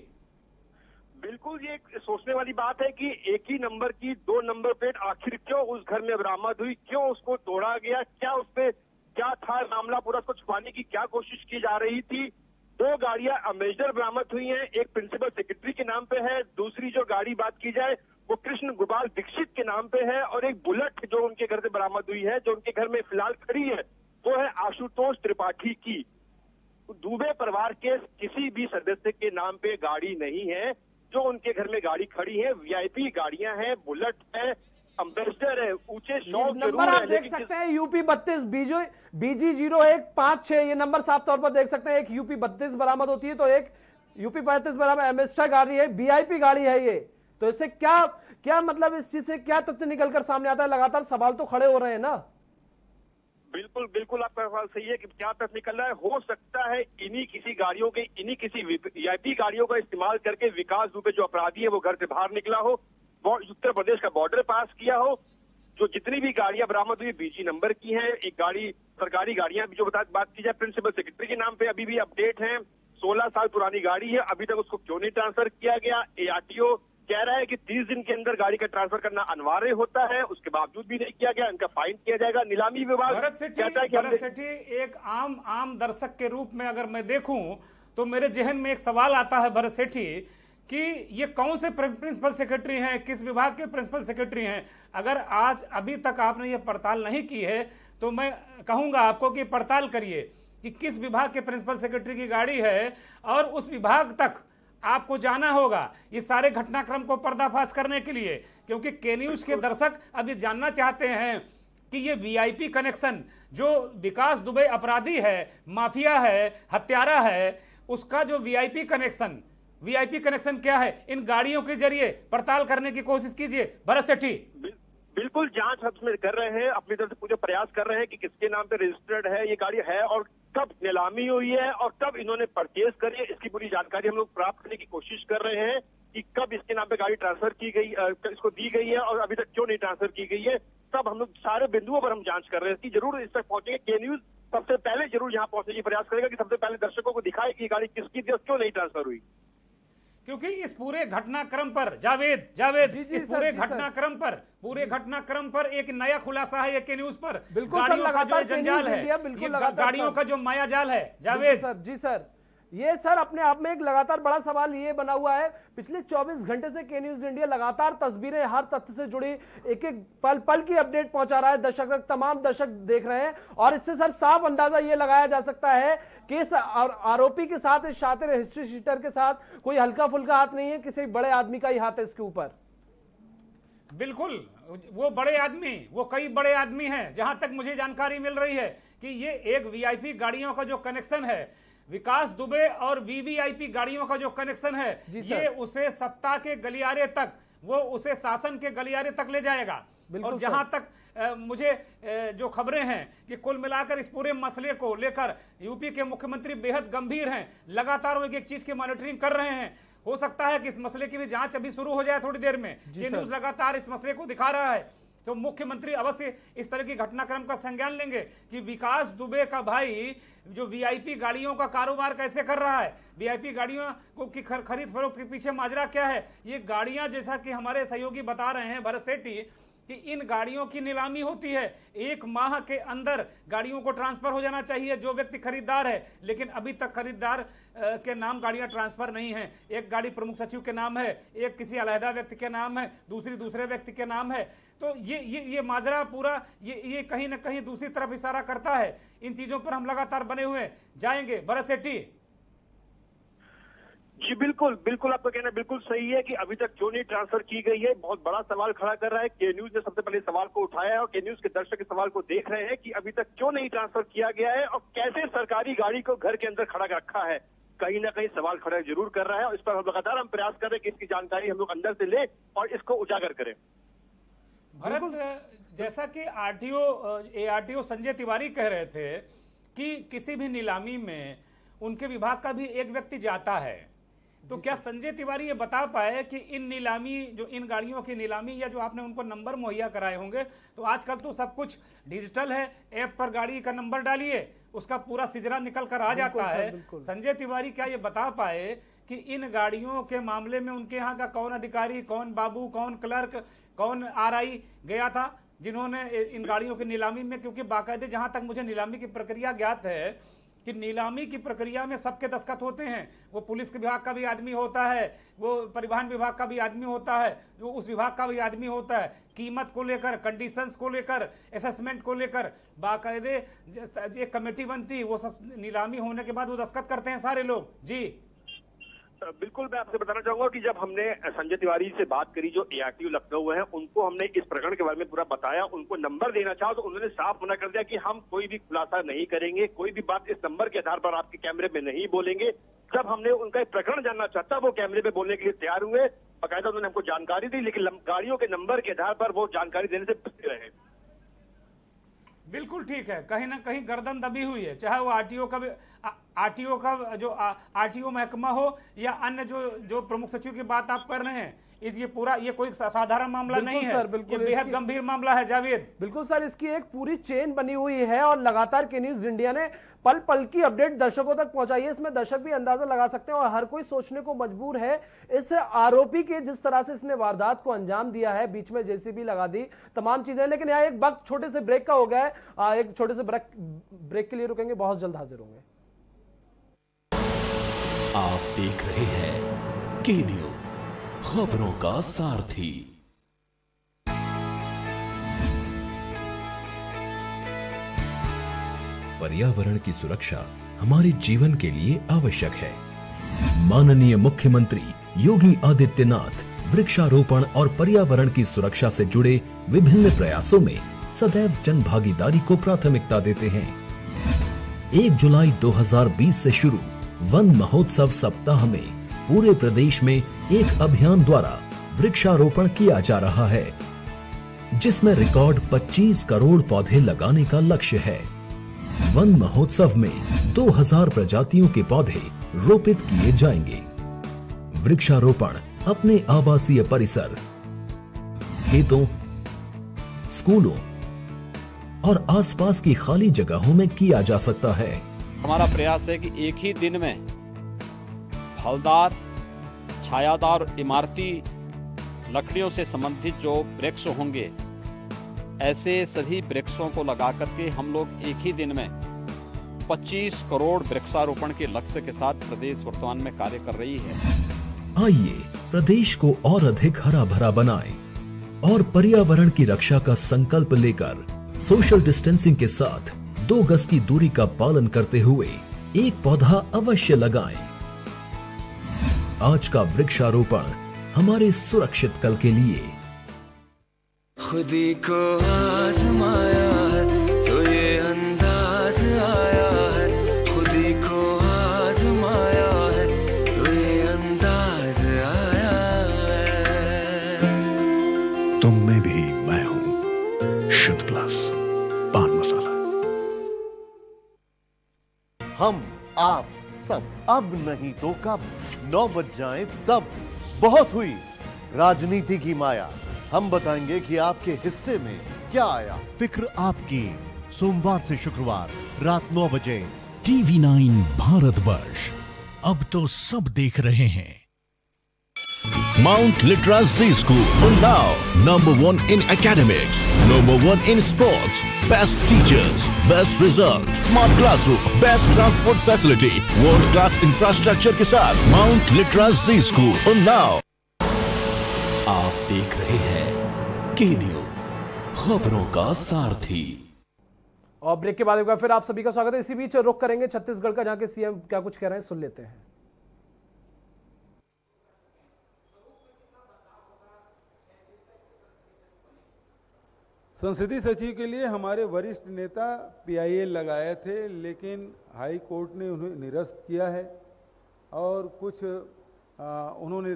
बिल्कुल, ये एक सोचने वाली बात है कि एक ही नंबर की 2 नंबर प्लेट आखिर क्यों उस घर में बरामद हुई, क्यों उसको तोड़ा गया, क्या उसपे क्या था मामला पूरा, उसको छुपाने की क्या कोशिश की जा रही थी। 2 गाड़ियां अम्बेसडर बरामद हुई हैं, एक प्रिंसिपल सेक्रेटरी के नाम पे है, दूसरी जो गाड़ी बात की जाए वो कृष्ण गोपाल दीक्षित के नाम पे है, और एक बुलेट जो उनके घर से बरामद हुई है, जो उनके घर में फिलहाल खड़ी है, वो है आशुतोष त्रिपाठी की। दुबे परिवार के किसी भी सदस्य के नाम पे गाड़ी नहीं है। जो उनके घर में गाड़ी खड़ी है वीआईपी गाड़ियां हैं, बुलेट है, अम्बेसडर है, ऊंचे शौक नंबर आप देख सकते हैं यूपी 32 BG 0156, ये नंबर साफ तौर पर देख सकते हैं। एक यूपी 32 बरामद होती है तो एक यूपी 35 बरामद एम्बेसडर गाड़ी है, वीआईपी गाड़ी है ये। तो इससे क्या क्या मतलब, इस चीज से क्या तथ्य निकलकर सामने आता है? लगातार सवाल तो खड़े हो रहे हैं ना। बिल्कुल बिल्कुल, आपका सवाल सही है कि क्या तथ्य निकल रहा है। हो सकता है इन्हीं किसी गाड़ियों के, इन्हीं किसी वीआईपी गाड़ियों का इस्तेमाल करके विकास दुबे जो अपराधी है वो घर से बाहर निकला हो, उत्तर प्रदेश का बॉर्डर पास किया हो। जो जितनी भी गाड़ियां बरामद हुई बीजी नंबर की हैं। एक गाड़ी सरकारी गाड़ियां भी जो बात की जाए प्रिंसिपल सेक्रेटरी के नाम पे अभी भी अपडेट है, 16 साल पुरानी गाड़ी है, अभी तक उसको क्यों नहीं ट्रांसफर किया गया। एआरटीओ कह रहा है कि 30 दिन के अंदर गाड़ी का ट्रांसफर करना अनिवार्य होता है, उसके बावजूद भी नहीं किया गया, इनका फाइन किया जाएगा। नीलामी विभाग कहता है कि भरत सेठी, एक आम दर्शक के रूप में अगर मैं देखूं तो मेरे जहन में एक सवाल आता है भरत सेठी कि ये कौन से प्रिंसिपल सेक्रेटरी हैं, किस विभाग के प्रिंसिपल सेक्रेटरी हैं। अगर आज अभी तक आपने ये पड़ताल नहीं की है तो मैं कहूंगा आपको कि पड़ताल करिए कि किस विभाग के प्रिंसिपल सेक्रेटरी की गाड़ी है, और उस विभाग तक आपको जाना होगा इस सारे घटनाक्रम को पर्दाफाश करने के लिए, क्योंकि के न्यूज के दर्शक अब ये जानना चाहते हैं कि ये वीआईपी कनेक्शन जो विकास दुबे अपराधी है, माफिया है, हत्यारा है, उसका जो वीआईपी कनेक्शन क्या है, इन गाड़ियों के जरिए पड़ताल करने की कोशिश कीजिए भरत सेठी। बिल्कुल, जांच हम कर रहे हैं, अपनी तरफ से पूरे प्रयास कर रहे हैं कि किसके नाम पे रजिस्टर्ड है ये गाड़ी है, और कब नीलामी हुई है और कब इन्होंने परचेज करी है, इसकी पूरी जानकारी हम लोग प्राप्त करने की कोशिश कर रहे हैं कि कब इसके नाम पे गाड़ी ट्रांसफर की गई, इसको दी गई है और अभी तक क्यों नहीं ट्रांसफर की गई है। तब हम लोग सारे बिंदुओं पर हम जांच कर रहे हैं कि जरूर इस तक पहुंचेंगे। के न्यूज सबसे पहले जरूर यहाँ पहुंचने की प्रयास करेगा कि सबसे पहले दर्शकों को दिखाए कि गाड़ी किसकी थी और क्यों नहीं ट्रांसफर हुई। क्योंकि इस पूरे घटनाक्रम पर जावेद इस पूरे घटनाक्रम पर एक नया खुलासा है के न्यूज पर। गाड़ियों का जो जंजाल है, गाड़ियों का जो माया जाल है जावेद। जी सर, ये सर अपने आप में एक लगातार बड़ा सवाल ये बना हुआ है। पिछले 24 घंटे से के न्यूज इंडिया लगातार तस्वीरें, हर तथ्य से जुड़ी एक एक पल की अपडेट पहुंचा रहा है दर्शक तक, तमाम दर्शक देख रहे हैं। और इससे सर साफ अंदाजा ये लगाया जा सकता है कि इस आरोपी के साथ, इस शातिर हिस्ट्री शीटर के साथ कोई हल्का फुल्का हाथ नहीं है, किसी बड़े आदमी का ही हाथ है इसके ऊपर। बिल्कुल, वो बड़े आदमी, वो कई बड़े आदमी हैं। जहां तक मुझे जानकारी मिल रही है कि ये एक वीआईपी गाड़ियों का जो कनेक्शन है, विकास दुबे और वीवीआईपी गाड़ियों का जो कनेक्शन है, ये उसे सत्ता के गलियारे तक, वो उसे शासन के गलियारे तक ले जाएगा। और जहां तक मुझे जो खबरें हैं कि कुल मिलाकर इस पूरे मसले को लेकर यूपी के मुख्यमंत्री बेहद गंभीर हैं, लगातार वो एक चीज की मॉनिटरिंग कर रहे हैं। हो सकता है कि इस मसले की भी जांच अभी शुरू हो जाए थोड़ी देर में। ये न्यूज लगातार इस मसले को दिखा रहा है, तो मुख्यमंत्री अवश्य इस तरह की घटनाक्रम का संज्ञान लेंगे कि विकास दुबे का भाई जो वीआईपी गाड़ियों का कारोबार कैसे कर रहा है, वीआईपी गाड़ियों को की खरीद फरोख्त के पीछे माजरा क्या है। ये गाड़ियां, जैसा कि हमारे सहयोगी बता रहे हैं भरत सेठी, कि इन गाड़ियों की नीलामी होती है, 1 माह के अंदर गाड़ियों को ट्रांसफर हो जाना चाहिए जो व्यक्ति खरीदार है, लेकिन अभी तक खरीदार के नाम गाड़ियां ट्रांसफर नहीं है। एक गाड़ी प्रमुख सचिव के नाम है, एक किसी अलहदा व्यक्ति के नाम है, दूसरे व्यक्ति के नाम है। तो ये माजरा पूरा ये कहीं ना कहीं दूसरी तरफ इशारा करता है। इन चीजों पर हम लगातार बने हुए जाएंगे भरत सेठी। जी बिल्कुल, आपका कहना बिल्कुल सही है कि अभी तक क्यों नहीं ट्रांसफर की गई है, बहुत बड़ा सवाल खड़ा कर रहा है। के न्यूज ने सबसे पहले सवाल को उठाया है और के न्यूज के दर्शक इस सवाल को देख रहे हैं कि अभी तक क्यों नहीं ट्रांसफर किया गया है और कैसे सरकारी गाड़ी को घर के अंदर खड़ा रखा है। कहीं ना कहीं सवाल खड़ा जरूर कर रहा है और इस पर हम लगातार प्रयास कर रहे हैं कि इसकी जानकारी हम लोग अंदर से ले और इसको उजागर करें। भरत, जैसा कि ARTO संजय तिवारी कह रहे थे कि किसी भी नीलामी में उनके विभाग का भी एक व्यक्ति जाता है, तो क्या संजय तिवारी ये बता पाए कि इन गाड़ियों की नीलामी या जो आपने उनको नंबर मुहैया कराए होंगे, तो आजकल तो सब कुछ डिजिटल है, ऐप पर गाड़ी का नंबर डालिए, उसका पूरा सिजरा निकल कर आ जाता है। संजय तिवारी क्या ये बता पाए कि इन गाड़ियों के मामले में उनके यहाँ का कौन अधिकारी, कौन बाबू, कौन क्लर्क, कौन आरआई गया था जिन्होंने इन गाड़ियों की नीलामी में, क्योंकि बाकायदे जहां तक मुझे नीलामी की प्रक्रिया ज्ञात है कि नीलामी की प्रक्रिया में सबके दस्तखत होते हैं। वो पुलिस के विभाग का भी आदमी होता है, वो परिवहन विभाग का भी आदमी होता है, वो उस विभाग का भी आदमी होता है। कीमत को लेकर, कंडीशंस को लेकर, असेसमेंट को लेकर बाकायदे एक कमेटी बनती, वो सब नीलामी होने के बाद वो दस्तखत करते हैं सारे लोग। जी बिल्कुल, मैं आपसे बताना चाहूंगा कि जब हमने संजय तिवारी से बात करी जो एआरटीओ लखनऊ है, उनको हमने इस प्रकरण के बारे में पूरा बताया, उनको नंबर देना चाहा तो उन्होंने साफ मना कर दिया कि हम कोई भी खुलासा नहीं करेंगे, कोई भी बात इस नंबर के आधार पर आपके कैमरे में नहीं बोलेंगे। जब हमने उनका एक प्रकरण जानना चाहता, वो कैमरे में बोलने के लिए तैयार हुए, बाकायदा उन्होंने हमको जानकारी दी, लेकिन गाड़ियों के नंबर के आधार पर वो जानकारी देने से बचते रहे। बिल्कुल ठीक है, कहीं ना कहीं गर्दन दबी हुई है, चाहे वो आरटीओ का जो आरटीओ महकमा हो या अन्य जो प्रमुख सचिव की बात आप कर रहे हैं। ये कोई साधारण मामला नहीं है, ये बेहद गंभीर मामला है जावेद। बिल्कुल सर, इसकी एक पूरी चेन बनी हुई है और लगातार के न्यूज इंडिया ने पल पल की अपडेट दर्शकों तक पहुंचाई है। इसमें दर्शक भी अंदाजा लगा सकते हैं और हर कोई सोचने को मजबूर है इस आरोपी के जिस तरह से इसने वारदात को अंजाम दिया है, बीच में जेसीबी लगा दी, तमाम चीजें। लेकिन यहाँ एक वक्त छोटे से ब्रेक का हो गया है, एक छोटे से ब्रेक के लिए रुकेंगे, बहुत जल्द हाजिर होंगे। आप देख रहे हैं के न्यूज, खबरों का सारथी। पर्यावरण की सुरक्षा हमारे जीवन के लिए आवश्यक है। माननीय मुख्यमंत्री योगी आदित्यनाथ वृक्षारोपण और पर्यावरण की सुरक्षा से जुड़े विभिन्न प्रयासों में सदैव जन भागीदारी को प्राथमिकता देते हैं। 1 जुलाई 2020 से शुरू वन महोत्सव सप्ताह में पूरे प्रदेश में एक अभियान द्वारा वृक्षारोपण किया जा रहा है, जिसमें रिकॉर्ड 25 करोड़ पौधे लगाने का लक्ष्य है। वन महोत्सव में 2000 प्रजातियों के पौधे रोपित किए जाएंगे। वृक्षारोपण अपने आवासीय परिसर, खेतों, स्कूलों और आसपास की खाली जगहों में किया जा सकता है। हमारा प्रयास है कि एक ही दिन में फलदार, छायादार इमारती लकड़ियों से संबंधित जो वृक्ष होंगे, ऐसे सभी वृक्षों को लगा करके हम लोग एक ही दिन में 25 करोड़ वृक्षारोपण के लक्ष्य के साथ प्रदेश वर्तमान में कार्य कर रही है। आइए प्रदेश को और अधिक हरा भरा बनाएं और पर्यावरण की रक्षा का संकल्प लेकर सोशल डिस्टेंसिंग के साथ 2 गज की दूरी का पालन करते हुए एक पौधा अवश्य लगाएं। आज का वृक्षारोपण हमारे सुरक्षित कल के लिए। खुदी को आजमाया है तो ये अंदाज आया है, खुदी को आजमाया है तो ये अंदाज आया है। तुम में भी मैं हूं, शुद्ध प्लस पान मसाला। हम आप सब अब नहीं तो कब, 9 बज जाए तब। बहुत हुई राजनीति की माया, हम बताएंगे कि आपके हिस्से में क्या आया। फिक्र आपकी, सोमवार से शुक्रवार रात 9 बजे TV9 भारतवर्ष, अब तो सब देख रहे हैं। Mount Litra Z School, Unnao, number 1 in academics, number 1 in sports, best teachers, best result, smart classroom, best transport facility, world class infrastructure के साथ Mount Litra Z School, Unnao। आप देख रहे हैं के न्यूज, खबरों का सारथी। और ब्रेक के बाद एक बार फिर आप सभी का स्वागत है। इसी बीच रुख करेंगे छत्तीसगढ़ का, जहां के सीएम क्या कुछ कह रहे हैं, सुन लेते हैं। संसदीय सचिव के लिए हमारे वरिष्ठ नेता PIL लगाए थे, लेकिन हाई कोर्ट ने उन्हें निरस्त किया है और कुछ उन्होंने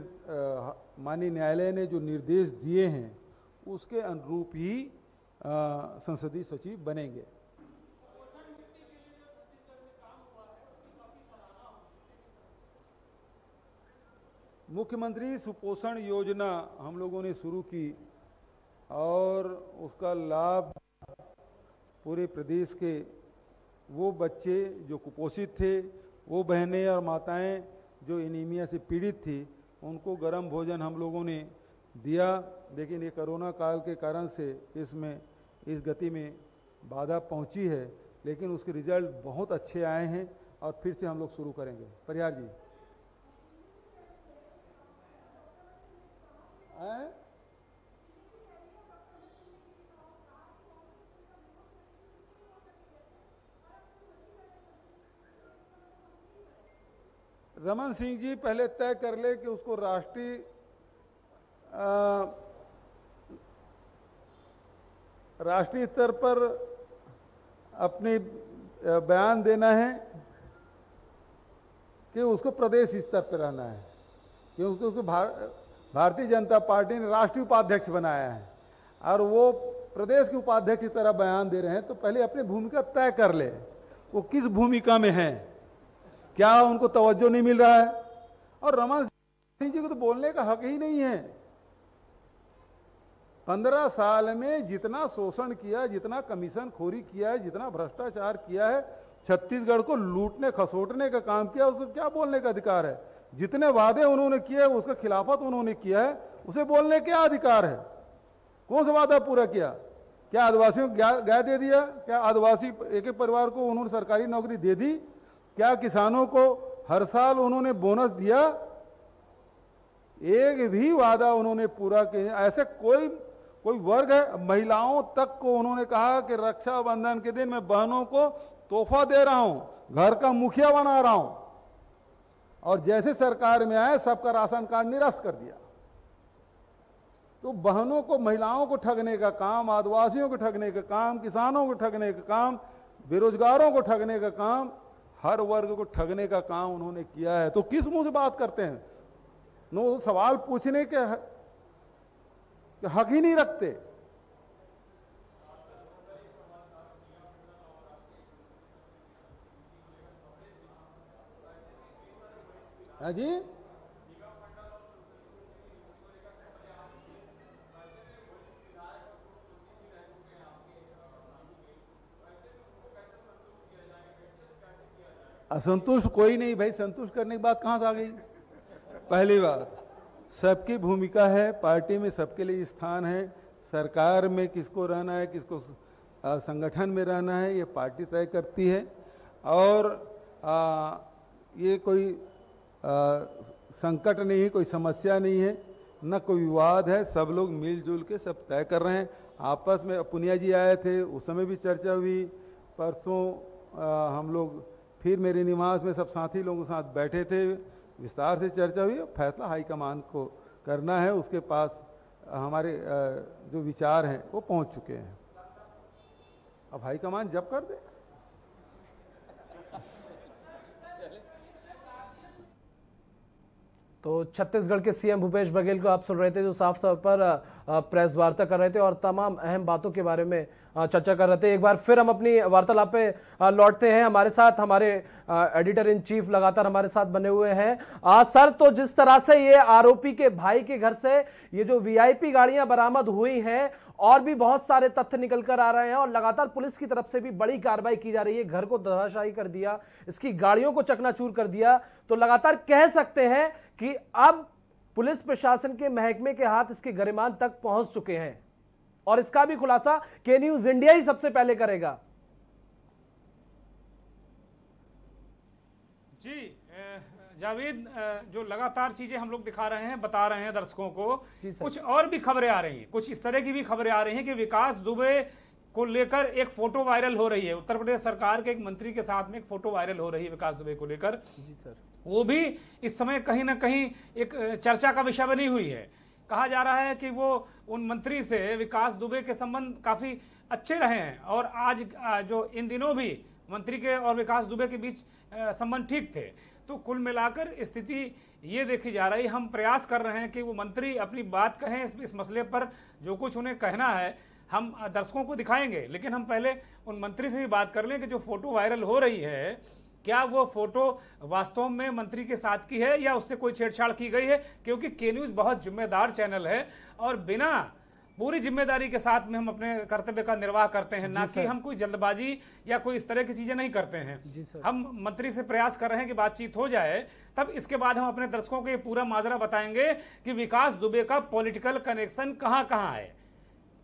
माननीय न्यायालय ने जो निर्देश दिए हैं उसके अनुरूप ही संसदीय सचिव बनेंगे। मुख्यमंत्री सुपोषण योजना हम लोगों ने शुरू की और उसका लाभ पूरे प्रदेश के वो बच्चे जो कुपोषित थे, वो बहनें और माताएं जो एनीमिया से पीड़ित थी उनको गर्म भोजन हम लोगों ने दिया, लेकिन ये कोरोना काल के कारण से इसमें इस गति में बाधा पहुंची है, लेकिन उसके रिजल्ट बहुत अच्छे आए हैं और फिर से हम लोग शुरू करेंगे। परिहार जी आए? रमन सिंह जी पहले तय कर ले कि उसको राष्ट्रीय स्तर पर अपनी बयान देना है कि उसको प्रदेश स्तर पर रहना है, क्योंकि उसको भारतीय जनता पार्टी ने राष्ट्रीय उपाध्यक्ष बनाया है और वो प्रदेश के उपाध्यक्ष की तरह बयान दे रहे हैं। तो पहले अपनी भूमिका तय कर ले, वो किस भूमिका में है, क्या उनको तवज्जो नहीं मिल रहा है। और रमन सिंह जी को तो बोलने का हक ही नहीं है। 15 साल में जितना शोषण किया, जितना कमीशन खोरी किया है, जितना भ्रष्टाचार किया है, छत्तीसगढ़ को लूटने खसोटने का काम किया, उसको क्या बोलने का अधिकार है। जितने वादे उन्होंने किए उसका खिलाफत उन्होंने किया है, उसे बोलने क्या अधिकार है। कौन सा वादा पूरा किया? क्या आदिवासियों को गाय दे दिया? क्या आदिवासी एक एक परिवार को उन्होंने सरकारी नौकरी दे दी? क्या किसानों को हर साल उन्होंने बोनस दिया? एक भी वादा उन्होंने पूरा किया। ऐसे कोई वर्ग है? महिलाओं तक को उन्होंने कहा कि रक्षाबंधन के दिन मैं बहनों को तोहफा दे रहा हूं, घर का मुखिया बना रहा हूं, और जैसे सरकार में आए सबका राशन कार्ड निरस्त कर दिया। तो बहनों को, महिलाओं को ठगने का काम, आदिवासियों को ठगने का काम, किसानों को ठगने का काम, बेरोजगारों को ठगने का काम, हर वर्ग को ठगने का काम उन्होंने किया है। तो किस मुंह से बात करते हैं? नो, सवाल पूछने के हक ही नहीं रखते। हाँ जी, असंतुष्ट कोई नहीं भाई। संतुष्ट करने की बात कहां से आ गई? पहली बात, सबकी भूमिका है, पार्टी में सबके लिए स्थान है। सरकार में किसको रहना है, किसको संगठन में रहना है, ये पार्टी तय करती है। और ये कोई संकट नहीं है, कोई समस्या नहीं है, न कोई विवाद है। सब लोग मिलजुल के सब तय कर रहे हैं। आपस में पुनिया जी आए थे, उस समय भी चर्चा हुई। परसों हम लोग फिर मेरे निवास में सब साथी लोगों के साथ बैठे थे, विस्तार से चर्चा हुई। फैसला हाईकमान को करना है, उसके पास हमारे जो विचार हैं वो पहुंच चुके हैं। अब हाईकमान जब कर दे। तो छत्तीसगढ़ के सीएम भूपेश बघेल को आप सुन रहे थे, जो साफ तौर पर प्रेस वार्ता कर रहे थे और तमाम अहम बातों के बारे में चर्चा कर रहे थे। एक बार फिर हम अपनी वार्तालाप पे लौटते हैं। हमारे साथ हमारे एडिटर इन चीफ लगातार हमारे साथ बने हुए हैं। सर, तो जिस तरह से ये आरोपी के भाई के घर से ये जो वीआईपी गाड़ियां बरामद हुई हैं, और भी बहुत सारे तथ्य निकल कर आ रहे हैं और लगातार पुलिस की तरफ से भी बड़ी कार्रवाई की जा रही है। घर को धराशायी कर दिया, इसकी गाड़ियों को चकनाचूर कर दिया। तो लगातार कह सकते हैं कि अब पुलिस प्रशासन के महकमे के हाथ इसके गरिमान तक पहुंच चुके हैं, और इसका भी खुलासा के न्यूज इंडिया ही सबसे पहले करेगा। जी जावेद, जो लगातार चीजें हम लोग दिखा रहे हैं, बता रहे हैं दर्शकों को, कुछ और भी खबरें आ रही हैं, कुछ इस तरह की भी खबरें आ रही हैं कि विकास दुबे को लेकर एक फोटो वायरल हो रही है। उत्तर प्रदेश सरकार के एक मंत्री के साथ में एक फोटो वायरल हो रही है विकास दुबे को लेकर। जी सर, वो भी इस समय कहीं ना कहीं एक चर्चा का विषय बनी हुई है। कहा जा रहा है कि वो उन मंत्री से विकास दुबे के संबंध काफी अच्छे रहे हैं, और आज जो इन दिनों भी मंत्री के और विकास दुबे के बीच संबंध ठीक थे। तो कुल मिलाकर स्थिति ये देखी जा रही, हम प्रयास कर रहे हैं कि वो मंत्री अपनी बात कहें इस मसले पर, जो कुछ उन्हें कहना है हम दर्शकों को दिखाएंगे। लेकिन हम पहले उन मंत्री से भी बात कर लें कि जो फोटो वायरल हो रही है, क्या वो फोटो वास्तव में मंत्री के साथ की है या उससे कोई छेड़छाड़ की गई है? क्योंकि के न्यूज बहुत जिम्मेदार चैनल है और बिना पूरी जिम्मेदारी के साथ में हम अपने कर्तव्य का निर्वाह करते हैं, ना कि हम कोई जल्दबाजी या कोई इस तरह की चीजें नहीं करते हैं। हम मंत्री से प्रयास कर रहे हैं कि बातचीत हो जाए, तब इसके बाद हम अपने दर्शकों को ये पूरा माजरा बताएंगे कि विकास दुबे का पॉलिटिकल कनेक्शन कहां कहां है।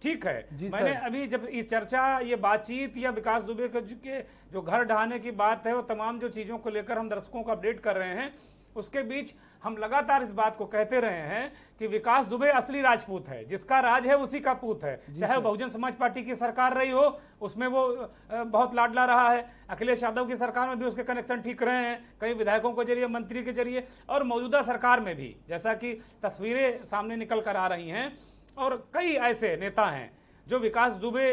ठीक है, मैंने अभी जब ये चर्चा, ये बातचीत या विकास दुबे के जो घर ढहाने की बात है, वो तमाम जो चीजों को लेकर हम दर्शकों को अपडेट कर रहे हैं, उसके बीच हम लगातार इस बात को कहते रहे हैं कि विकास दुबे असली राजपूत है, जिसका राज है उसी का पूत है। चाहे बहुजन समाज पार्टी की सरकार रही हो, उसमें वो बहुत लाडला रहा है। अखिलेश यादव की सरकार में भी उसके कनेक्शन ठीक रहे हैं, कई विधायकों के जरिए, मंत्री के जरिए, और मौजूदा सरकार में भी, जैसा कि तस्वीरें सामने निकल कर आ रही हैं। और कई ऐसे नेता हैं जो विकास दुबे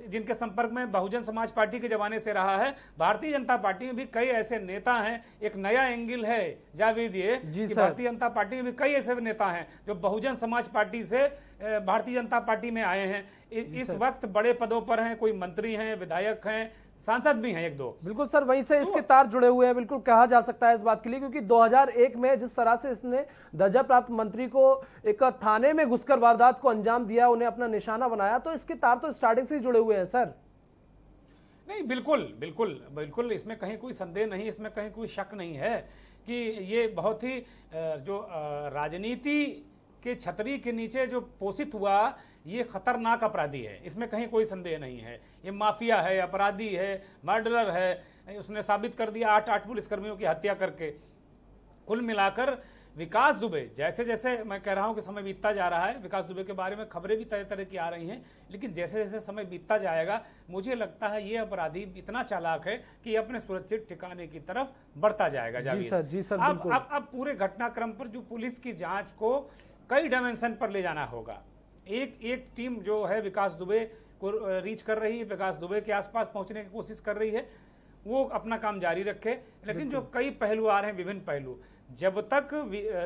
जिनके संपर्क में बहुजन समाज पार्टी के जमाने से रहा है। भारतीय जनता पार्टी में भी कई ऐसे नेता हैं। एक नया एंगल है जावेद ये कि भारतीय जनता पार्टी में भी कई ऐसे नेता हैं जो बहुजन समाज पार्टी से भारतीय जनता पार्टी में आए हैं, इस वक्त बड़े पदों पर हैं, कोई मंत्री हैं, विधायक हैं, सांसद भी हैं एक दो। बिल्कुल सर, वहीं से इसके तार जुड़े हुए हैं, बिल्कुल कहा जा सकता है इस बात के लिए, क्योंकि 2001 में जिस तरह से इसने दर्जा प्राप्त मंत्री को एक थाने में घुसकर वारदात को अंजाम दिया, उन्हें अपना निशाना बनाया, तो इसके तार तो स्टार्टिंग से ही जुड़े हुए हैं सर। नहीं, बिल्कुल बिल्कुल बिल्कुल, इसमें कहीं कोई संदेह नहीं, इसमें कहीं कोई शक नहीं है कि ये बहुत ही जो राजनीति के छतरी के नीचे जो पोषित हुआ, ये खतरनाक अपराधी है, इसमें कहीं कोई संदेह नहीं है। ये माफिया है, अपराधी है, मर्डरर है। उसने साबित कर दिया 8 पुलिसकर्मियों की हत्या करके। कुल मिलाकर विकास दुबे, जैसे जैसे मैं कह रहा हूं कि समय बीतता जा रहा है, विकास दुबे के बारे में खबरें भी तरह तरह की आ रही हैं, लेकिन जैसे जैसे समय बीतता जाएगा, मुझे लगता है ये अपराधी इतना चालाक है कि अपने सुरक्षित ठिकाने की तरफ बढ़ता जाएगा। जी सर, अब पूरे घटनाक्रम पर जो पुलिस की जांच को कई डायमेंशन पर ले जाना होगा। एक टीम जो है विकास दुबे को रीच कर रही है, विकास दुबे के आसपास पहुंचने की कोशिश कर रही है, वो अपना काम जारी रखे। लेकिन जो कई पहलू आ रहे हैं, विभिन्न पहलू, जब तक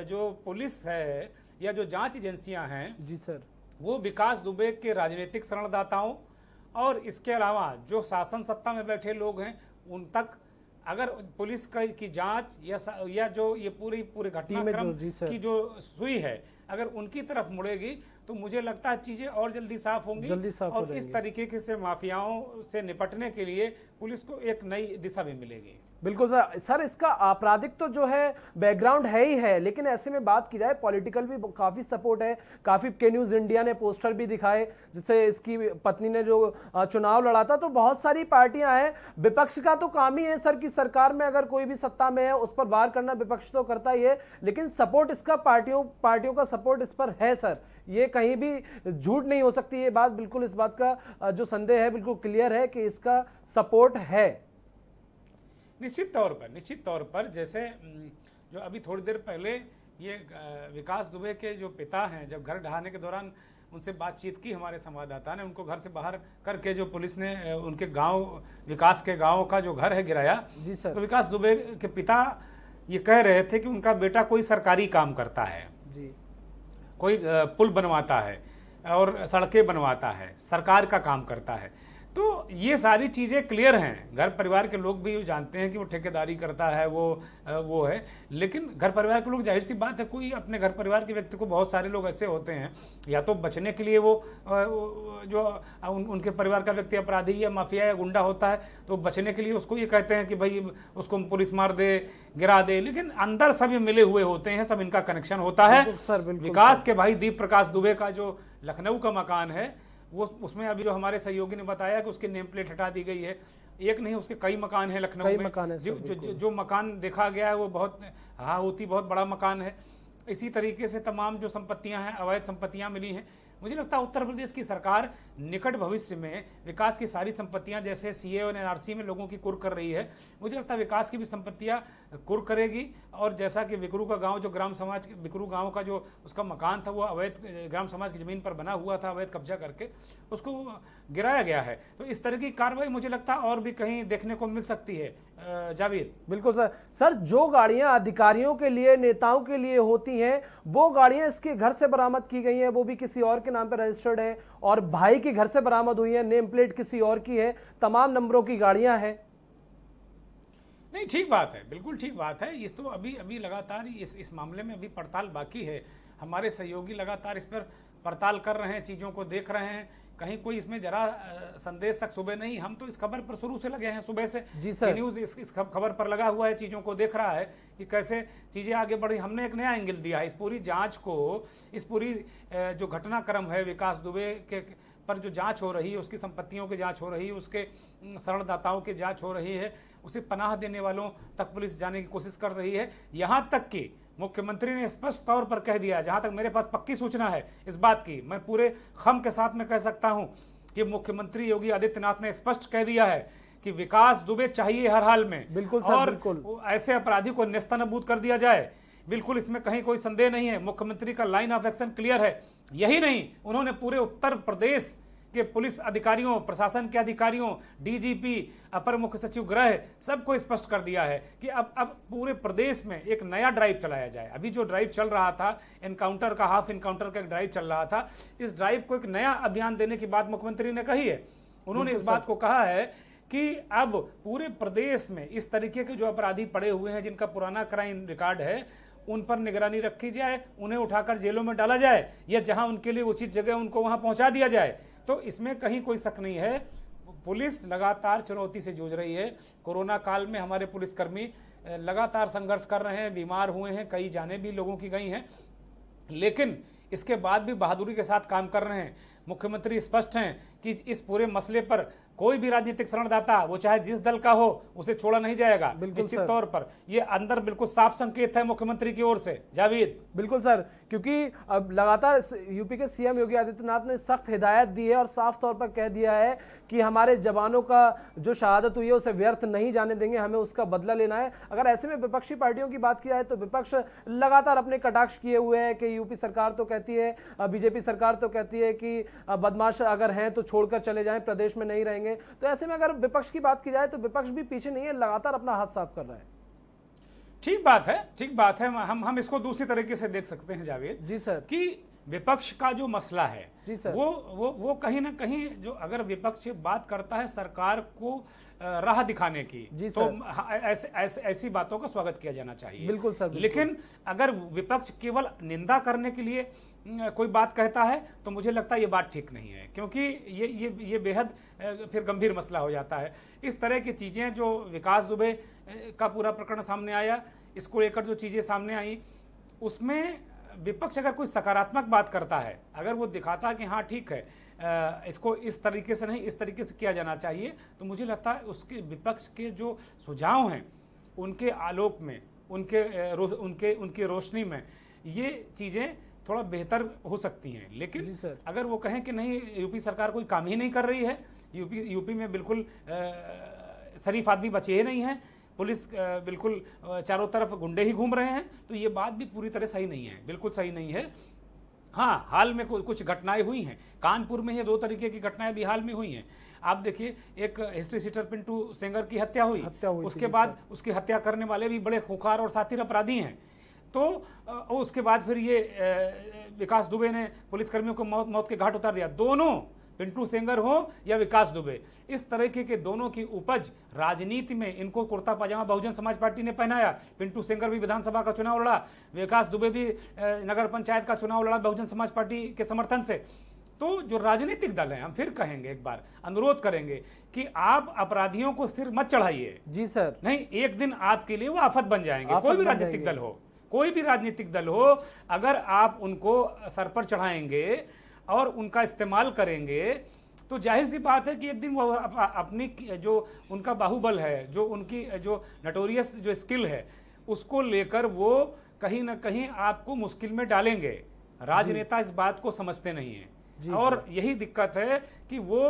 जो पुलिस है या जो जांच एजेंसियां हैं, जी सर, वो विकास दुबे के राजनीतिक शरणदाताओं और इसके अलावा जो शासन सत्ता में बैठे लोग हैं, उन तक अगर पुलिस की जांच या जो ये पूरे घटनाक्रम की जो सुई है, अगर उनकी तरफ मुड़ेगी, तो मुझे लगता है चीजें और जल्दी साफ होंगी और इस तरीके से माफियाओं से निपटने के लिए पुलिस को एक नई दिशा भी मिलेगी। बिल्कुल सर, इसका आपराधिक तो जो है बैकग्राउंड है ही है, लेकिन ऐसे में बात की जाए पॉलिटिकल भी काफी सपोर्ट है। काफी के न्यूज इंडिया ने पोस्टर भी दिखाए, जिससे इसकी पत्नी ने जो चुनाव लड़ा था, तो बहुत सारी पार्टियां हैं। विपक्ष का तो काम ही है सर कि सरकार में अगर कोई भी सत्ता में है उस पर वार करना, विपक्ष तो करता ही है, लेकिन सपोर्ट इसका पार्टियों का सपोर्ट इस पर है सर, ये कहीं भी झूठ नहीं हो सकती ये बात। बिल्कुल इस बात का जो संदेह है बिल्कुल क्लियर है कि इसका सपोर्ट है। निश्चित तौर पर जैसे जो अभी थोड़ी देर पहले ये विकास दुबे के जो पिता हैं, जब घर ढहाने के दौरान उनसे बातचीत की हमारे संवाददाता ने, उनको घर से बाहर करके जो पुलिस ने उनके गांव, विकास के गांव का जो घर है गिराया, जी सर, तो विकास दुबे के पिता ये कह रहे थे कि उनका बेटा कोई सरकारी काम करता है, जी, कोई पुल बनवाता है और सड़कें बनवाता है, सरकार का काम करता है। तो ये सारी चीज़ें क्लियर हैं, घर परिवार के लोग भी जानते हैं कि वो ठेकेदारी करता है, वो है। लेकिन घर परिवार के लोग, जाहिर सी बात है, कोई अपने घर परिवार के व्यक्ति को, बहुत सारे लोग ऐसे होते हैं, या तो बचने के लिए वो जो उनके परिवार का व्यक्ति अपराधी या माफिया या गुंडा होता है, तो बचने के लिए उसको ये कहते हैं कि भाई उसको पुलिस मार दे, गिरा दे, लेकिन अंदर सब ये मिले हुए होते हैं, सब इनका कनेक्शन होता है। विकास के भाई दीप प्रकाश दुबे का जो लखनऊ का मकान है, वो उसमें अभी जो हमारे सहयोगी ने बताया कि उसकी नेम प्लेट हटा दी गई है। एक नहीं, उसके कई मकान है लखनऊ में। जो मकान देखा गया है वो बहुत बहुत बड़ा मकान है। इसी तरीके से तमाम जो संपत्तियां हैं, अवैध संपत्तियां मिली हैं। मुझे लगता है उत्तर प्रदेश की सरकार निकट भविष्य में विकास की सारी संपत्तियां, जैसे सीए और एनआरसी में लोगों की कुर्क कर रही है, मुझे लगता है विकास की भी संपत्तियां कुर्क करेगी। और जैसा कि विकरू का गांव, जो ग्राम समाज, विकरू गांव का जो उसका मकान था, वो अवैध ग्राम समाज की जमीन पर बना हुआ था, अवैध कब्जा करके उसको गिराया गया है। तो इस तरह की कार्रवाई मुझे लगता है और भी कहीं देखने को मिल सकती है जावेद। बिल्कुल सर, जो गाड़ियां अधिकारियों के लिए, नेताओं के लिए होती हैं, वो गाड़ियां इसके घर से बरामद की गई हैं, वो भी किसी और के नाम पर रजिस्टर्ड है, और भाई के घर से बरामद हुई है, नेम प्लेट किसी और की है, तमाम नंबरों की गाड़ियां हैं। नहीं, ठीक बात है, बिल्कुल ठीक बात है। इस तो अभी लगातार इस मामले में अभी पड़ताल बाकी है। हमारे सहयोगी लगातार इस पर पड़ताल कर रहे हैं, चीज़ों को देख रहे हैं। कहीं कोई इसमें जरा संदेश तक सुबह नहीं, हम तो इस खबर पर शुरू से लगे हैं, सुबह से जी सर। न्यूज़ इस खबर पर लगा हुआ है, चीज़ों को देख रहा है कि कैसे चीज़ें आगे बढ़ी। हमने एक नया एंगल दिया है इस पूरी जांच को, इस पूरी जो घटनाक्रम है विकास दुबे के पर जो जांच हो रही है, उसकी संपत्तियों की जांच हो रही है, उसके शरणदाताओं की जांच हो रही है, उसे पनाह देने वालों तक पुलिस जाने की कोशिश कर रही है। यहाँ तक कि मुख्यमंत्री ने स्पष्ट तौर पर कह दिया, जहां तक मेरे पास पक्की सूचना है इस बात की, मैं पूरे खम के साथ में कह सकता हूं कि मुख्यमंत्री योगी आदित्यनाथ ने स्पष्ट कह दिया है कि विकास दुबे चाहिए हर हाल में। बिल्कुल सर, और बिल्कुल। ऐसे अपराधी को नेस्तनाबूद कर दिया जाए, बिल्कुल इसमें कहीं कोई संदेह नहीं है। मुख्यमंत्री का लाइन ऑफ एक्शन क्लियर है। यही नहीं, उन्होंने पूरे उत्तर प्रदेश के पुलिस अधिकारियों, प्रशासन के अधिकारियों, डीजीपी, अपर मुख्य सचिव गृह, सबको स्पष्ट कर दिया है कि अब पूरे प्रदेश में एक नया ड्राइव चलाया जाए। अभी जो ड्राइव चल रहा था, एनकाउंटर का, हाफ एनकाउंटर का एक ड्राइव चल रहा था, इस ड्राइव को एक नया अभियान देने की बात मुख्यमंत्री ने कही है। उन्होंने इस बात को कहा है कि अब पूरे प्रदेश में इस तरीके के जो अपराधी पड़े हुए हैं, जिनका पुराना क्राइम रिकॉर्ड है, उन पर निगरानी रखी जाए, उन्हें उठाकर जेलों में डाला जाए या जहां उनके लिए उचित जगह उनको वहां पहुंचा दिया जाए। तो इसमें कहीं कोई शक नहीं है, पुलिस लगातार चुनौती से जूझ रही है। कोरोना काल में हमारे पुलिसकर्मी लगातार संघर्ष कर रहे हैं, बीमार हुए हैं, कई जानें भी लोगों की गई हैं, लेकिन इसके बाद भी बहादुरी के साथ काम कर रहे हैं। मुख्यमंत्री स्पष्ट हैं कि इस पूरे मसले पर कोई भी राजनीतिक शरणदाता, वो चाहे जिस दल का हो, उसे छोड़ा नहीं जाएगा। निश्चित तौर पर ये अंदर बिल्कुल साफ संकेत है मुख्यमंत्री की ओर से। जावेद, बिल्कुल सर, क्योंकि अब लगातार यूपी के सीएम योगी आदित्यनाथ ने सख्त हिदायत दी है और साफ तौर पर कह दिया है कि हमारे जवानों का जो शहादत हुई है उसे व्यर्थ नहीं जाने देंगे, हमें उसका बदला लेना है। अगर ऐसे में विपक्षी पार्टियों की बात की जाए तो विपक्ष लगातार अपने कटाक्ष किए हुए हैं कि यूपी सरकार तो कहती है, बीजेपी सरकार तो कहती है कि बदमाश अगर हैं तो छोड़कर चले जाएं, प्रदेश में नहीं रहेंगे। तो ऐसे में अगर विपक्ष की बात की जाए तो विपक्ष भी पीछे नहीं है, लगातार अपना हाथ साफ कर रहा है। ठीक बात है, ठीक बात है। हम इसको दूसरी तरीके से देख सकते हैं जावेद जी सर, कि विपक्ष का जो मसला है जी सर, वो कहीं ना कहीं जो अगर विपक्ष बात करता है सरकार को राह दिखाने की, तो ऐसी बातों का स्वागत किया जाना चाहिए। बिल्कुल सर, बिल्कुल। लेकिन अगर विपक्ष केवल निंदा करने के लिए कोई बात कहता है तो मुझे लगता है ये बात ठीक नहीं है, क्योंकि ये बेहद फिर गंभीर मसला हो जाता है। इस तरह की चीजें जो विकास दुबे का पूरा प्रकरण सामने आया, इसको लेकर जो चीजें सामने आई, उसमें विपक्ष अगर कोई सकारात्मक बात करता है, अगर वो दिखाता है कि हाँ ठीक है, इसको इस तरीके से नहीं इस तरीके से किया जाना चाहिए, तो मुझे लगता है उसके विपक्ष के जो सुझाव हैं उनके आलोक में, उनकी रोशनी में ये चीज़ें थोड़ा बेहतर हो सकती हैं। लेकिन अगर वो कहें कि नहीं यूपी सरकार कोई काम ही नहीं कर रही है, यूपी में बिल्कुल शरीफ आदमी बचे ही नहीं हैं, पुलिस बिल्कुल चारों तरफ गुंडे ही घूम रहे हैं, तो ये बात भी पूरी तरह सही नहीं है, बिल्कुल सही नहीं है। हाँ, हाल में कुछ घटनाएं हुई हैं, कानपुर में ये 2 तरीके की घटनाएं भी हाल में हुई हैं। आप देखिए, एक हिस्ट्री सीटर पिंटू सेंगर की हत्या हुई, उसके बाद उसकी हत्या करने वाले भी बड़े खूंखार और सातिर अपराधी हैं। तो उसके बाद फिर ये विकास दुबे ने पुलिसकर्मियों को मौत के घाट उतार दिया। दोनों, पिंटू सेंगर हो या विकास दुबे, इस तरीके के दोनों की उपज राजनीति में, इनको कुर्ता पाजामा बहुजन समाज पार्टी ने पहनाया। पिंटू सेंगर भी विधानसभा का चुनाव लड़ा, विकास दुबे भी नगर पंचायत का चुनाव लड़ा बहुजन समाज पार्टी के समर्थन से। तो जो राजनीतिक दल हैं, हम फिर कहेंगे, एक बार अनुरोध करेंगे कि आप अपराधियों को सिर मत चढ़ाइए। जी सर, नहीं, एक दिन आपके लिए वो आफत बन जाएंगे। कोई भी राजनीतिक दल हो, कोई भी राजनीतिक दल हो, अगर आप उनको सर पर चढ़ाएंगे और उनका इस्तेमाल करेंगे तो जाहिर सी बात है कि एक दिन वो अपनी जो उनका बाहुबल है, जो उनकी जो नटोरियस जो स्किल है, उसको लेकर वो कहीं ना कहीं आपको मुश्किल में डालेंगे। राजनेता इस बात को समझते नहीं है और यही दिक्कत है कि वो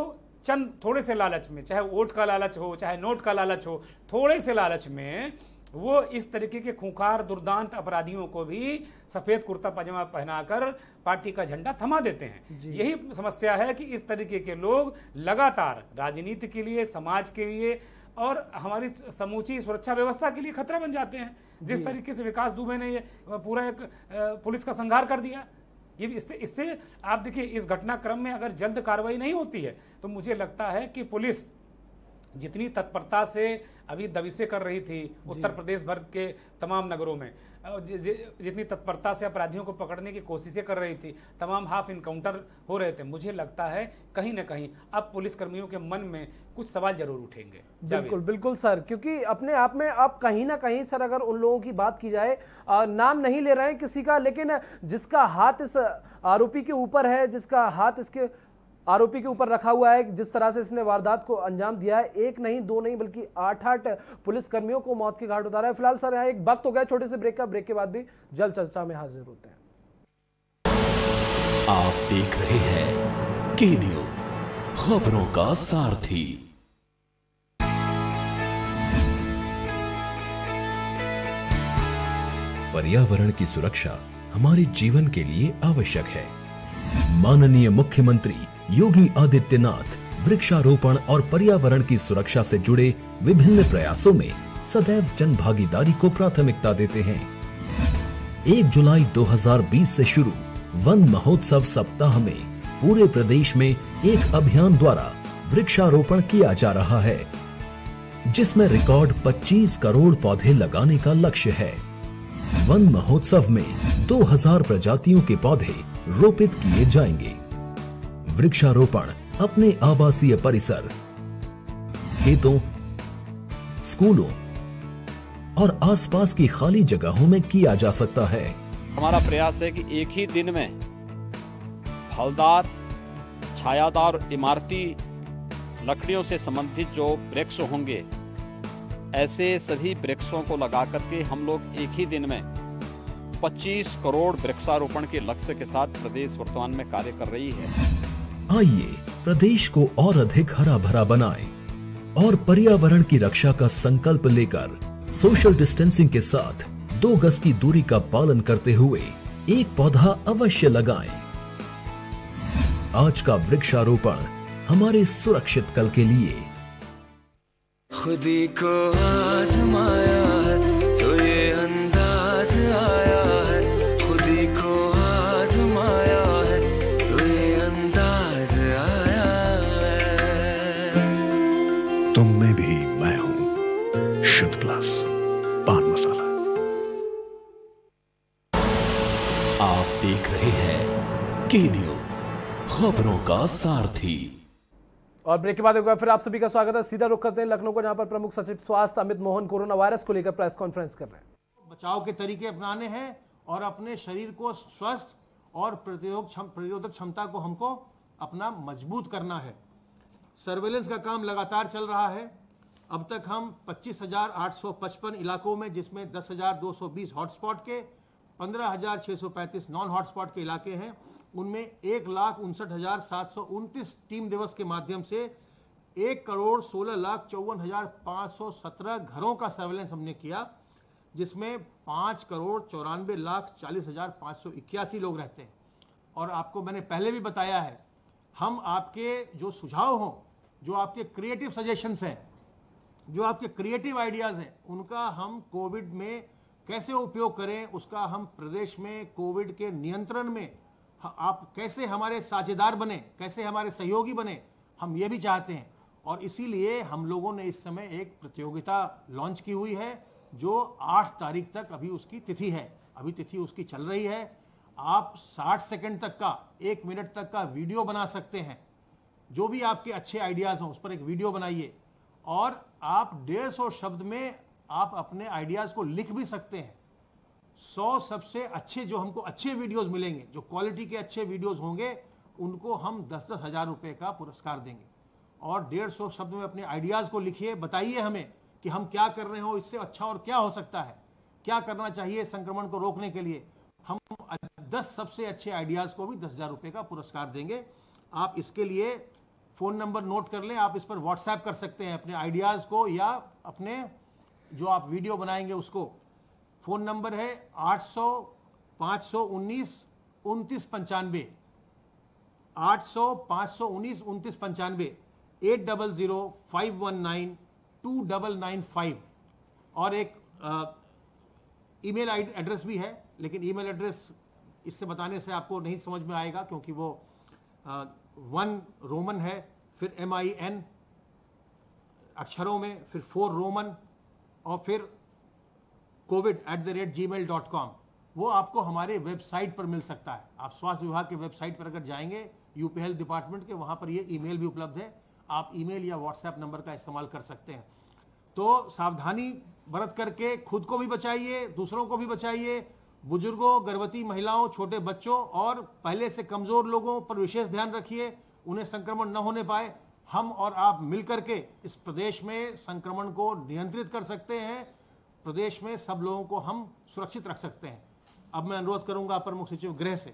चंद थोड़े से लालच में, चाहे वोट का लालच हो, चाहे नोट का लालच हो, थोड़े से लालच में वो इस तरीके के खूंखार दुर्दांत अपराधियों को भी सफेद कुर्ता पजामा पहनाकर पार्टी का झंडा थमा देते हैं। यही समस्या है कि इस तरीके के लोग लगातार राजनीति के लिए, समाज के लिए और हमारी समूची सुरक्षा व्यवस्था के लिए खतरा बन जाते हैं। जिस तरीके से विकास दुबे ने ये पूरा एक पुलिस का संहार कर दिया, ये इससे आप देखिए, इस घटनाक्रम में अगर जल्द कार्रवाई नहीं होती है तो मुझे लगता है कि पुलिस जितनी तत्परता से अभी दबिशें कर रही थी उत्तर प्रदेश भर के तमाम नगरों में, जितनी तत्परता से अपराधियों को पकड़ने की कोशिशें कर रही थी, तमाम हाफ इनकाउंटर हो रहे थे, मुझे लगता है कहीं ना कहीं अब पुलिसकर्मियों के मन में कुछ सवाल जरूर उठेंगे। बिल्कुल बिल्कुल सर, क्योंकि अपने आप में आप कहीं ना कहीं सर अगर उन लोगों की बात की जाए, नाम नहीं ले रहे हैं किसी का, लेकिन जिसका हाथ इस आरोपी के ऊपर है, जिसका हाथ इसके आरोपी के ऊपर रखा हुआ है, जिस तरह से इसने वारदात को अंजाम दिया है, एक नहीं दो नहीं बल्कि 8 पुलिसकर्मियों को मौत के घाट उतारा है। फिलहाल सर यहाँ एक वक्त हो गया छोटे से ब्रेक का, ब्रेक के बाद भी जल्द चर्चा में हाजिर होते हैं। आप देख रहे हैं के न्यूज, खबरों का सारथी। पर्यावरण की सुरक्षा हमारे जीवन के लिए आवश्यक है। माननीय मुख्यमंत्री योगी आदित्यनाथ वृक्षारोपण और पर्यावरण की सुरक्षा से जुड़े विभिन्न प्रयासों में सदैव जन भागीदारी को प्राथमिकता देते हैं। 1 जुलाई 2020 से शुरू वन महोत्सव सप्ताह में पूरे प्रदेश में एक अभियान द्वारा वृक्षारोपण किया जा रहा है, जिसमें रिकॉर्ड 25 करोड़ पौधे लगाने का लक्ष्य है। वन महोत्सव में 2000 प्रजातियों के पौधे रोपित किए जाएंगे। वृक्षारोपण अपने आवासीय परिसर, खेतों, स्कूलों और आसपास की खाली जगहों में किया जा सकता है। हमारा प्रयास है कि एक ही दिन में फलदार, छायादार इमारती लकड़ियों से संबंधित जो वृक्ष होंगे, ऐसे सभी वृक्षों को लगा करके हम लोग एक ही दिन में 25 करोड़ वृक्षारोपण के लक्ष्य के साथ प्रदेश वर्तमान में कार्य कर रही है। आइए प्रदेश को और अधिक हरा भरा बनाएं और पर्यावरण की रक्षा का संकल्प लेकर सोशल डिस्टेंसिंग के साथ 2 गज की दूरी का पालन करते हुए एक पौधा अवश्य लगाएं। आज का वृक्षारोपण हमारे सुरक्षित कल के लिए। खुदी को आजमाया है तो ये अंदाज आया है, खुदी को आजमाया है तो ये अंदाज आया है। तुम में भी मैं हूं, शुद्ध प्लस पान मसाला। आप देख रहे हैं के न्यूज, खबरों का सारथी। और ब्रेक के बाद एक बार फिर आप सभी का स्वागत है। सीधा रुख करते हैं लखनऊ को, जहां पर प्रमुख सचिव स्वास्थ्य अमित मोहन कोरोना वायरस को लेकर प्रेस कॉन्फ्रेंस कर रहे हैं। बचाव के तरीके अपनाने हैं और अपने शरीर को स्वस्थ और प्रतिरोधक क्षमता को हमको अपना मजबूत करना है। सर्वेलेंस का काम लगातार चल रहा है। अब तक हम 25,855 इलाकों में, जिसमें 10,220 हॉटस्पॉट के, 15,635 नॉन हॉटस्पॉट के इलाके हैं, उनमें 1,59,729 टीम दिवस के माध्यम से 1,16,54,517 घरों का सर्वेलेंस हमने किया, जिसमें 5,94,40,581 लोग रहते हैं। और आपको मैंने पहले भी बताया है, हम आपके जो सुझाव हों, जो आपके क्रिएटिव सजेशंस हैं, जो आपके क्रिएटिव आइडियाज़ हैं, उनका हम कोविड में कैसे उपयोग करें, उसका हम प्रदेश में कोविड के नियंत्रण में आप कैसे हमारे साझेदार बने, कैसे हमारे सहयोगी बने, हम ये भी चाहते हैं। और इसीलिए हम लोगों ने इस समय एक प्रतियोगिता लॉन्च की हुई है, जो 8 तारीख तक अभी उसकी तिथि है, अभी तिथि उसकी चल रही है। आप 60 सेकंड तक का, 1 मिनट तक का वीडियो बना सकते हैं। जो भी आपके अच्छे आइडियाज़ हों, उस पर एक वीडियो बनाइए और आप 150 शब्द में आप अपने आइडियाज़ को लिख भी सकते हैं। 100 सबसे अच्छे जो हमको अच्छे वीडियोस मिलेंगे, जो क्वालिटी के अच्छे वीडियोस होंगे, उनको हम 10-10 हज़ार रुपए का पुरस्कार देंगे। और 150 शब्द में अपने आइडियाज़ को लिखिए, बताइए हमें कि हम क्या कर रहे हो, इससे अच्छा और क्या हो सकता है, क्या करना चाहिए संक्रमण को रोकने के लिए। हम 10 सबसे अच्छे आइडियाज़ को भी 10,000 रुपये का पुरस्कार देंगे। आप इसके लिए फ़ोन नंबर नोट कर लें, आप इस पर व्हाट्सएप कर सकते हैं अपने आइडियाज़ को या अपने जो आप वीडियो बनाएंगे उसको। फ़ोन नंबर है 800-519-2995, 800-519-2995, 800-519-2995। और एक ईमेल एड्रेस भी है, लेकिन ईमेल एड्रेस इससे बताने से आपको नहीं समझ में आएगा, क्योंकि वो 1 रोमन है, फिर MIN अक्षरों में, फिर 4 रोमन और फिर covid@gmail.com, वो आपको हमारे वेबसाइट पर मिल सकता है। आप स्वास्थ्य विभाग के वेबसाइट पर अगर जाएंगे, यूपी हेल्थ डिपार्टमेंट के, वहां पर ये ईमेल भी उपलब्ध है। आप ईमेल या व्हाट्सएप नंबर का इस्तेमाल कर सकते हैं। तो सावधानी बरत करके खुद को भी बचाइए, दूसरों को भी बचाइए। बुजुर्गों, गर्भवती महिलाओं, छोटे बच्चों और पहले से कमजोर लोगों पर विशेष ध्यान रखिए, उन्हें संक्रमण न होने पाए। हम और आप मिलकर के इस प्रदेश में संक्रमण को नियंत्रित कर सकते हैं। प्रदेश में सब लोगों को हम सुरक्षित रख सकते हैं। अब मैं अनुरोध करूंगा अपर मुख्य सचिव गृह से।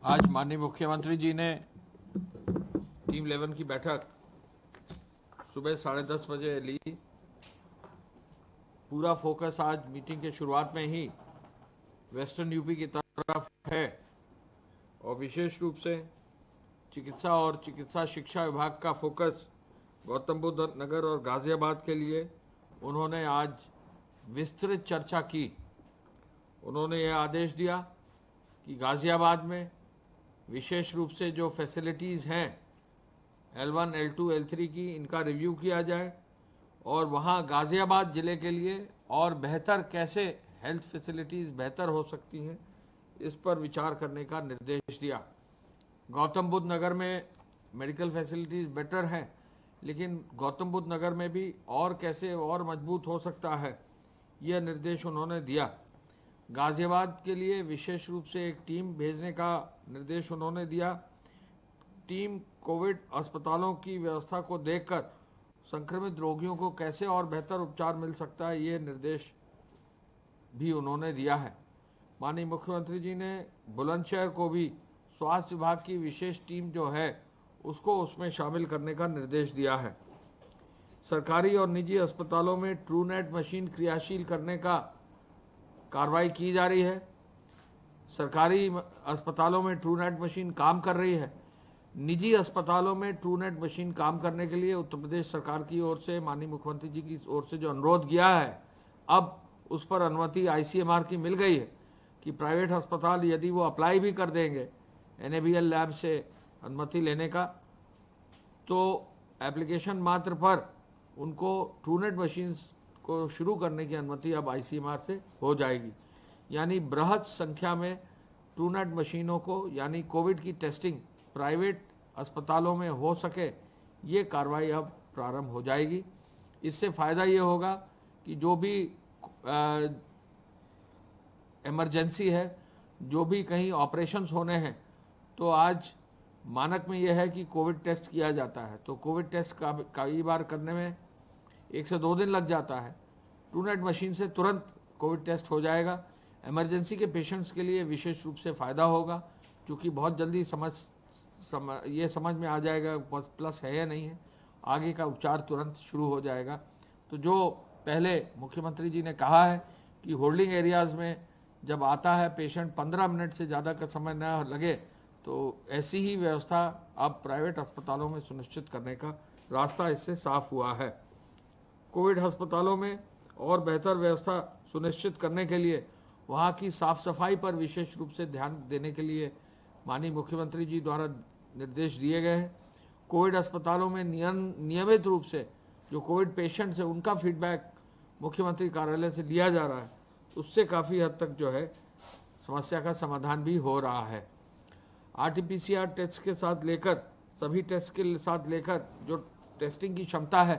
आज माननीय मुख्यमंत्री जी ने टीम 11 की बैठक सुबह 10:30 बजे ली। पूरा फोकस आज मीटिंग के शुरुआत में ही वेस्टर्न यूपी की तरफ है और विशेष रूप से चिकित्सा और चिकित्सा शिक्षा विभाग का फोकस गौतम बुद्ध नगर और गाजियाबाद के लिए उन्होंने आज विस्तृत चर्चा की। उन्होंने यह आदेश दिया कि गाजियाबाद में विशेष रूप से जो फैसिलिटीज़ हैं L1, L2, L3 की, इनका रिव्यू किया जाए और वहाँ गाजियाबाद ज़िले के लिए और बेहतर कैसे हेल्थ फैसिलिटीज़ बेहतर हो सकती हैं, इस पर विचार करने का निर्देश दिया। गौतम बुद्ध नगर में मेडिकल फैसिलिटीज़ बेटर हैं, लेकिन गौतम बुद्ध नगर में भी और कैसे और मजबूत हो सकता है, यह निर्देश उन्होंने दिया। गाजियाबाद के लिए विशेष रूप से एक टीम भेजने का निर्देश उन्होंने दिया। टीम कोविड अस्पतालों की व्यवस्था को देखकर संक्रमित रोगियों को कैसे और बेहतर उपचार मिल सकता है, ये निर्देश भी उन्होंने दिया है। माननीय मुख्यमंत्री जी ने बुलंदशहर को भी स्वास्थ्य विभाग की विशेष टीम जो है उसको उसमें शामिल करने का निर्देश दिया है। सरकारी और निजी अस्पतालों में ट्रूनेट मशीन क्रियाशील करने का कार्रवाई की जा रही है। सरकारी अस्पतालों में ट्रूनेट मशीन काम कर रही है। निजी अस्पतालों में ट्रूनेट मशीन काम करने के लिए उत्तर प्रदेश सरकार की ओर से माननीय मुख्यमंत्री जी की ओर से जो अनुरोध किया है, अब उस पर अनुमति ICMR की मिल गई है कि प्राइवेट अस्पताल यदि वो अप्लाई भी कर देंगे NABL लैब से अनुमति लेने का, तो एप्लीकेशन मात्र पर उनको ट्रूनेट मशीन्स को शुरू करने की अनुमति अब ICMR से हो जाएगी। यानी बृहद संख्या में ट्रूनेट मशीनों को, यानी कोविड की टेस्टिंग प्राइवेट अस्पतालों में हो सके, ये कार्रवाई अब प्रारंभ हो जाएगी। इससे फ़ायदा ये होगा कि जो भी इमरजेंसी है, जो भी कहीं ऑपरेशंस होने हैं, तो आज मानक में यह है कि कोविड टेस्ट किया जाता है, तो कोविड टेस्ट कई बार करने में 1 से 2 दिन लग जाता है। ट्रूनेट मशीन से तुरंत कोविड टेस्ट हो जाएगा। इमरजेंसी के पेशेंट्स के लिए विशेष रूप से फ़ायदा होगा, क्योंकि बहुत जल्दी ये समझ में आ जाएगा प्लस है या नहीं है, आगे का उपचार तुरंत शुरू हो जाएगा। तो जो पहले मुख्यमंत्री जी ने कहा है कि होल्डिंग एरियाज़ में जब आता है पेशेंट 15 मिनट से ज़्यादा का समय न लगे, तो ऐसी ही व्यवस्था अब प्राइवेट अस्पतालों में सुनिश्चित करने का रास्ता इससे साफ हुआ है। कोविड अस्पतालों में और बेहतर व्यवस्था सुनिश्चित करने के लिए वहाँ की साफ सफाई पर विशेष रूप से ध्यान देने के लिए माननीय मुख्यमंत्री जी द्वारा निर्देश दिए गए हैं। कोविड अस्पतालों में नियमित रूप से जो कोविड पेशेंट्स हैं उनका फीडबैक मुख्यमंत्री कार्यालय से लिया जा रहा है, उससे काफ़ी हद तक जो है समस्या का समाधान भी हो रहा है। RT-PCR टेस्ट के साथ लेकर, सभी टेस्ट के साथ लेकर जो टेस्टिंग की क्षमता है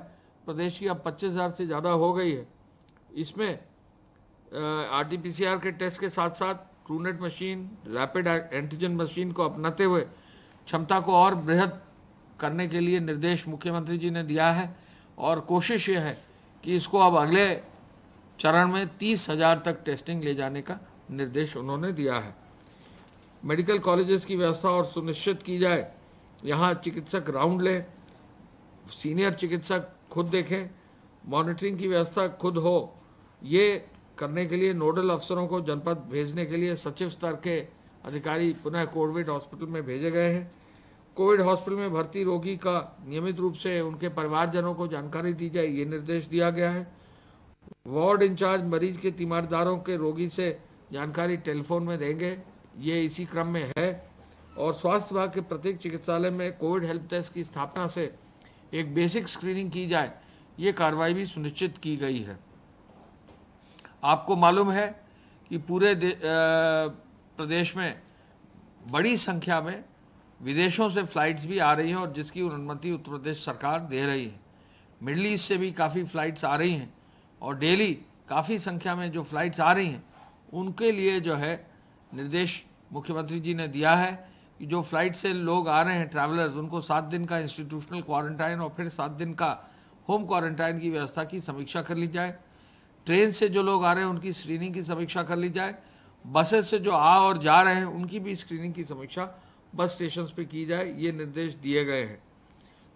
प्रदेश की अब 25,000 से ज़्यादा हो गई है। इसमें RT-PCR के टेस्ट के साथ साथ Truenat machine, rapid antigen machine को अपनाते हुए क्षमता को और बृहद करने के लिए निर्देश मुख्यमंत्री जी ने दिया है और कोशिश ये है कि इसको अब अगले चरण में 30,000 तक टेस्टिंग ले जाने का निर्देश उन्होंने दिया है। मेडिकल कॉलेजेस की व्यवस्था और सुनिश्चित की जाए, यहाँ चिकित्सक राउंड लें, सीनियर चिकित्सक खुद देखें, मॉनिटरिंग की व्यवस्था खुद हो, ये करने के लिए नोडल अफसरों को जनपद भेजने के लिए सचिव स्तर के अधिकारी पुनः कोविड हॉस्पिटल में भेजे गए हैं। कोविड हॉस्पिटल में भर्ती रोगी का नियमित रूप से उनके परिवारजनों को जानकारी दी जाए, ये निर्देश दिया गया है। वार्ड इंचार्ज मरीज के तीमारदारों के रोगी से जानकारी टेलीफोन में देंगे, ये इसी क्रम में है। और स्वास्थ्य विभाग के प्रत्येक चिकित्सालय में कोविड हेल्प डेस्क की स्थापना से एक बेसिक स्क्रीनिंग की जाए, ये कार्रवाई भी सुनिश्चित की गई है। आपको मालूम है कि पूरे प्रदेश में बड़ी संख्या में विदेशों से फ्लाइट्स भी आ रही हैं और जिसकी अनुमति उत्तर प्रदेश सरकार दे रही है। मिडल ईस्ट से भी काफ़ी फ़्लाइट्स आ रही हैं और डेली काफ़ी संख्या में जो फ़्लाइट्स आ रही हैं उनके लिए जो है निर्देश मुख्यमंत्री जी ने दिया है कि जो फ्लाइट से लोग आ रहे हैं ट्रैवलर्स, उनको 7 दिन का इंस्टीट्यूशनल क्वारंटाइन और फिर 7 दिन का होम क्वारंटाइन की व्यवस्था की समीक्षा कर ली जाए। ट्रेन से जो लोग आ रहे हैं उनकी स्क्रीनिंग की समीक्षा कर ली जाए। बसेस से जो आ और जा रहे हैं उनकी भी स्क्रीनिंग की समीक्षा बस स्टेशन पे की जाए, ये निर्देश दिए गए हैं।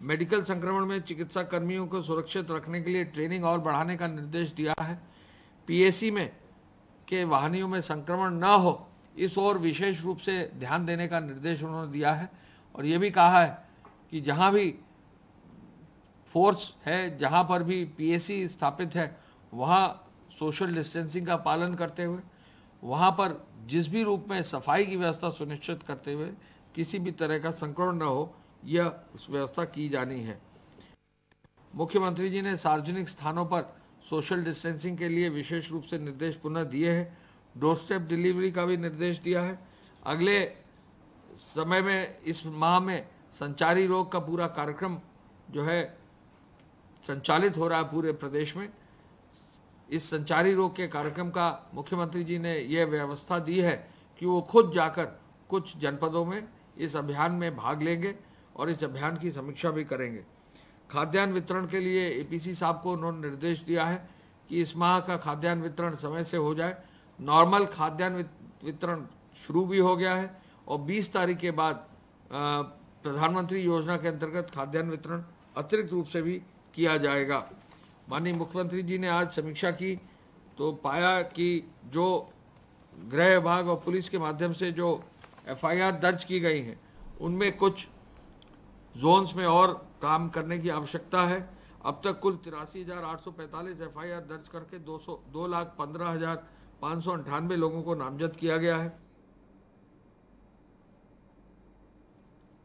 मेडिकल संक्रमण में चिकित्सा कर्मियों को सुरक्षित रखने के लिए ट्रेनिंग और बढ़ाने का निर्देश दिया है। पीएसी में के वाहनों में संक्रमण न हो, इस ओर विशेष रूप से ध्यान देने का निर्देश उन्होंने दिया है और ये भी कहा है कि जहां भी फोर्स है, जहां पर भी पीएसी स्थापित है, वहां सोशल डिस्टेंसिंग का पालन करते हुए, वहां पर जिस भी रूप में सफाई की व्यवस्था सुनिश्चित करते हुए किसी भी तरह का संक्रमण न हो, यह व्यवस्था की जानी है। मुख्यमंत्री जी ने सार्वजनिक स्थानों पर सोशल डिस्टेंसिंग के लिए विशेष रूप से निर्देश पुनः दिए हैं। डोर स्टेप डिलीवरी का भी निर्देश दिया है। अगले समय में इस माह में संचारी रोग का पूरा कार्यक्रम जो है संचालित हो रहा है पूरे प्रदेश में। इस संचारी रोग के कार्यक्रम का मुख्यमंत्री जी ने यह व्यवस्था दी है कि वो खुद जाकर कुछ जनपदों में इस अभियान में भाग लेंगे और इस अभियान की समीक्षा भी करेंगे। खाद्यान्न वितरण के लिए एपीसी साहब को उन्होंने निर्देश दिया है कि इस माह का खाद्यान्न वितरण समय से हो जाए। नॉर्मल खाद्यान्न वितरण शुरू भी हो गया है और 20 तारीख के बाद प्रधानमंत्री योजना के अंतर्गत खाद्यान्न वितरण अतिरिक्त रूप से भी किया जाएगा। माननीय मुख्यमंत्री जी ने आज समीक्षा की तो पाया कि जो गृह विभाग और पुलिस के माध्यम से जो एफआईआर दर्ज की गई हैं उनमें कुछ जोन्स में और काम करने की आवश्यकता है। अब तक कुल 83,845 एफआईआर दर्ज करके 2,15,598 लोगों को नामजद किया गया है।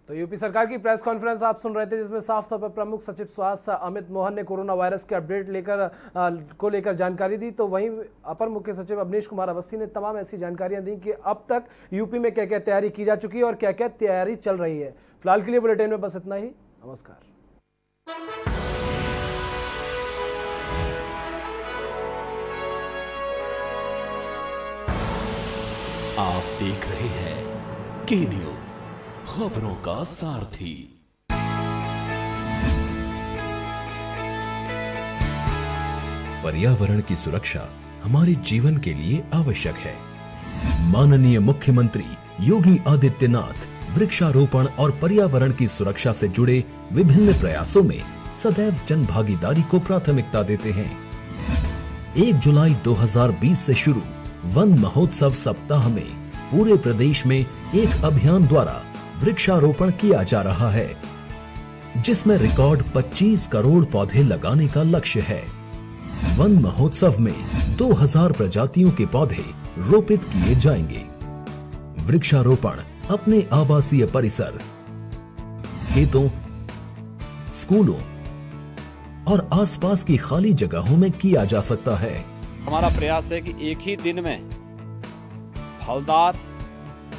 तो यूपी सरकार की प्रेस कॉन्फ्रेंस आप सुन रहे थे, जिसमें साफ तौर पर प्रमुख सचिव स्वास्थ्य अमित मोहन ने कोरोना वायरस के अपडेट लेकर जानकारी दी। तो वहीं अपर मुख्य सचिव अवनीश कुमार अवस्थी ने तमाम ऐसी जानकारियां दी कि अब तक यूपी में क्या क्या तैयारी की जा चुकी है और क्या क्या तैयारी चल रही है। फिलहाल के लिए बुलेटिन में बस इतना ही। नमस्कार। आप देख रहे हैं के न्यूज, खबरों का सारथी। पर्यावरण की सुरक्षा हमारे जीवन के लिए आवश्यक है। माननीय मुख्यमंत्री योगी आदित्यनाथ वृक्षारोपण और पर्यावरण की सुरक्षा से जुड़े विभिन्न प्रयासों में सदैव जन भागीदारी को प्राथमिकता देते हैं। 1 जुलाई 2020 से शुरू वन महोत्सव सप्ताह में पूरे प्रदेश में एक अभियान द्वारा वृक्षारोपण किया जा रहा है, जिसमें रिकॉर्ड 25 करोड़ पौधे लगाने का लक्ष्य है। वन महोत्सव में 2000 प्रजातियों के पौधे रोपित किए जाएंगे। वृक्षारोपण अपने आवासीय परिसर, खेतों, स्कूलों और आसपास की खाली जगहों में किया जा सकता है। हमारा प्रयास है कि एक ही दिन में फलदार,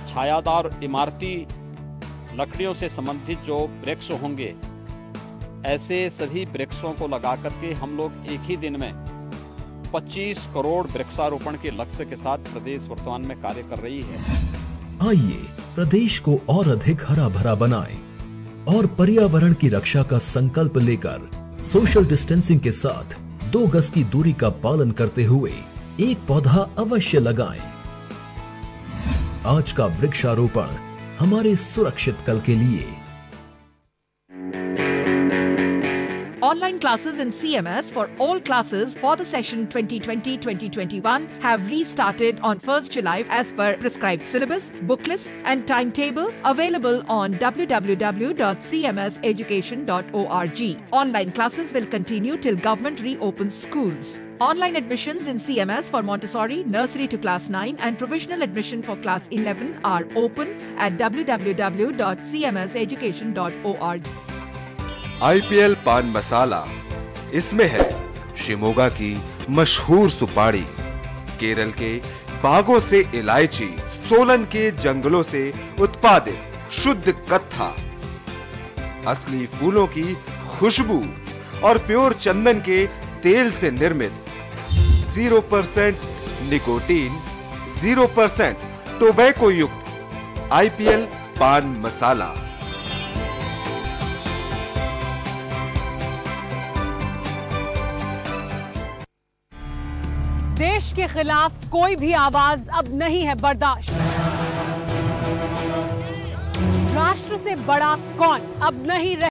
छायादार, इमारती लकड़ियों से संबंधित जो वृक्ष होंगे, ऐसे सभी वृक्षों को लगा करके हम लोग एक ही दिन में 25 करोड़ वृक्षारोपण के लक्ष्य के साथ प्रदेश वर्तमान में कार्य कर रही है। आइए प्रदेश को और अधिक हरा भरा बनाएं और पर्यावरण की रक्षा का संकल्प लेकर सोशल डिस्टेंसिंग के साथ 2 गज की दूरी का पालन करते हुए एक पौधा अवश्य लगाएं। आज का वृक्षारोपण हमारे सुरक्षित कल के लिए। Online Online classes in CMS for all classes for the session 2020-2021 have restarted on 1st July as per prescribed syllabus, book list and timetable available on www.cmseducation.org. Online classes will continue till government reopens schools. Online admissions in CMS for Montessori, nursery to class 9 and provisional admission for class 11 are open at www.cmseducation.org. IPL पान मसाला, इसमें है शिमोगा की मशहूर सुपारी, केरल के बागों से इलायची, सोलन के जंगलों से उत्पादित शुद्ध कत्था, असली फूलों की खुशबू और प्योर चंदन के तेल से निर्मित 0% निकोटीन, 0% टोबैको युक्त IPL पान मसाला। देश के खिलाफ कोई भी आवाज अब नहीं है बर्दाश्त। राष्ट्र से बड़ा कौन अब नहीं रहे।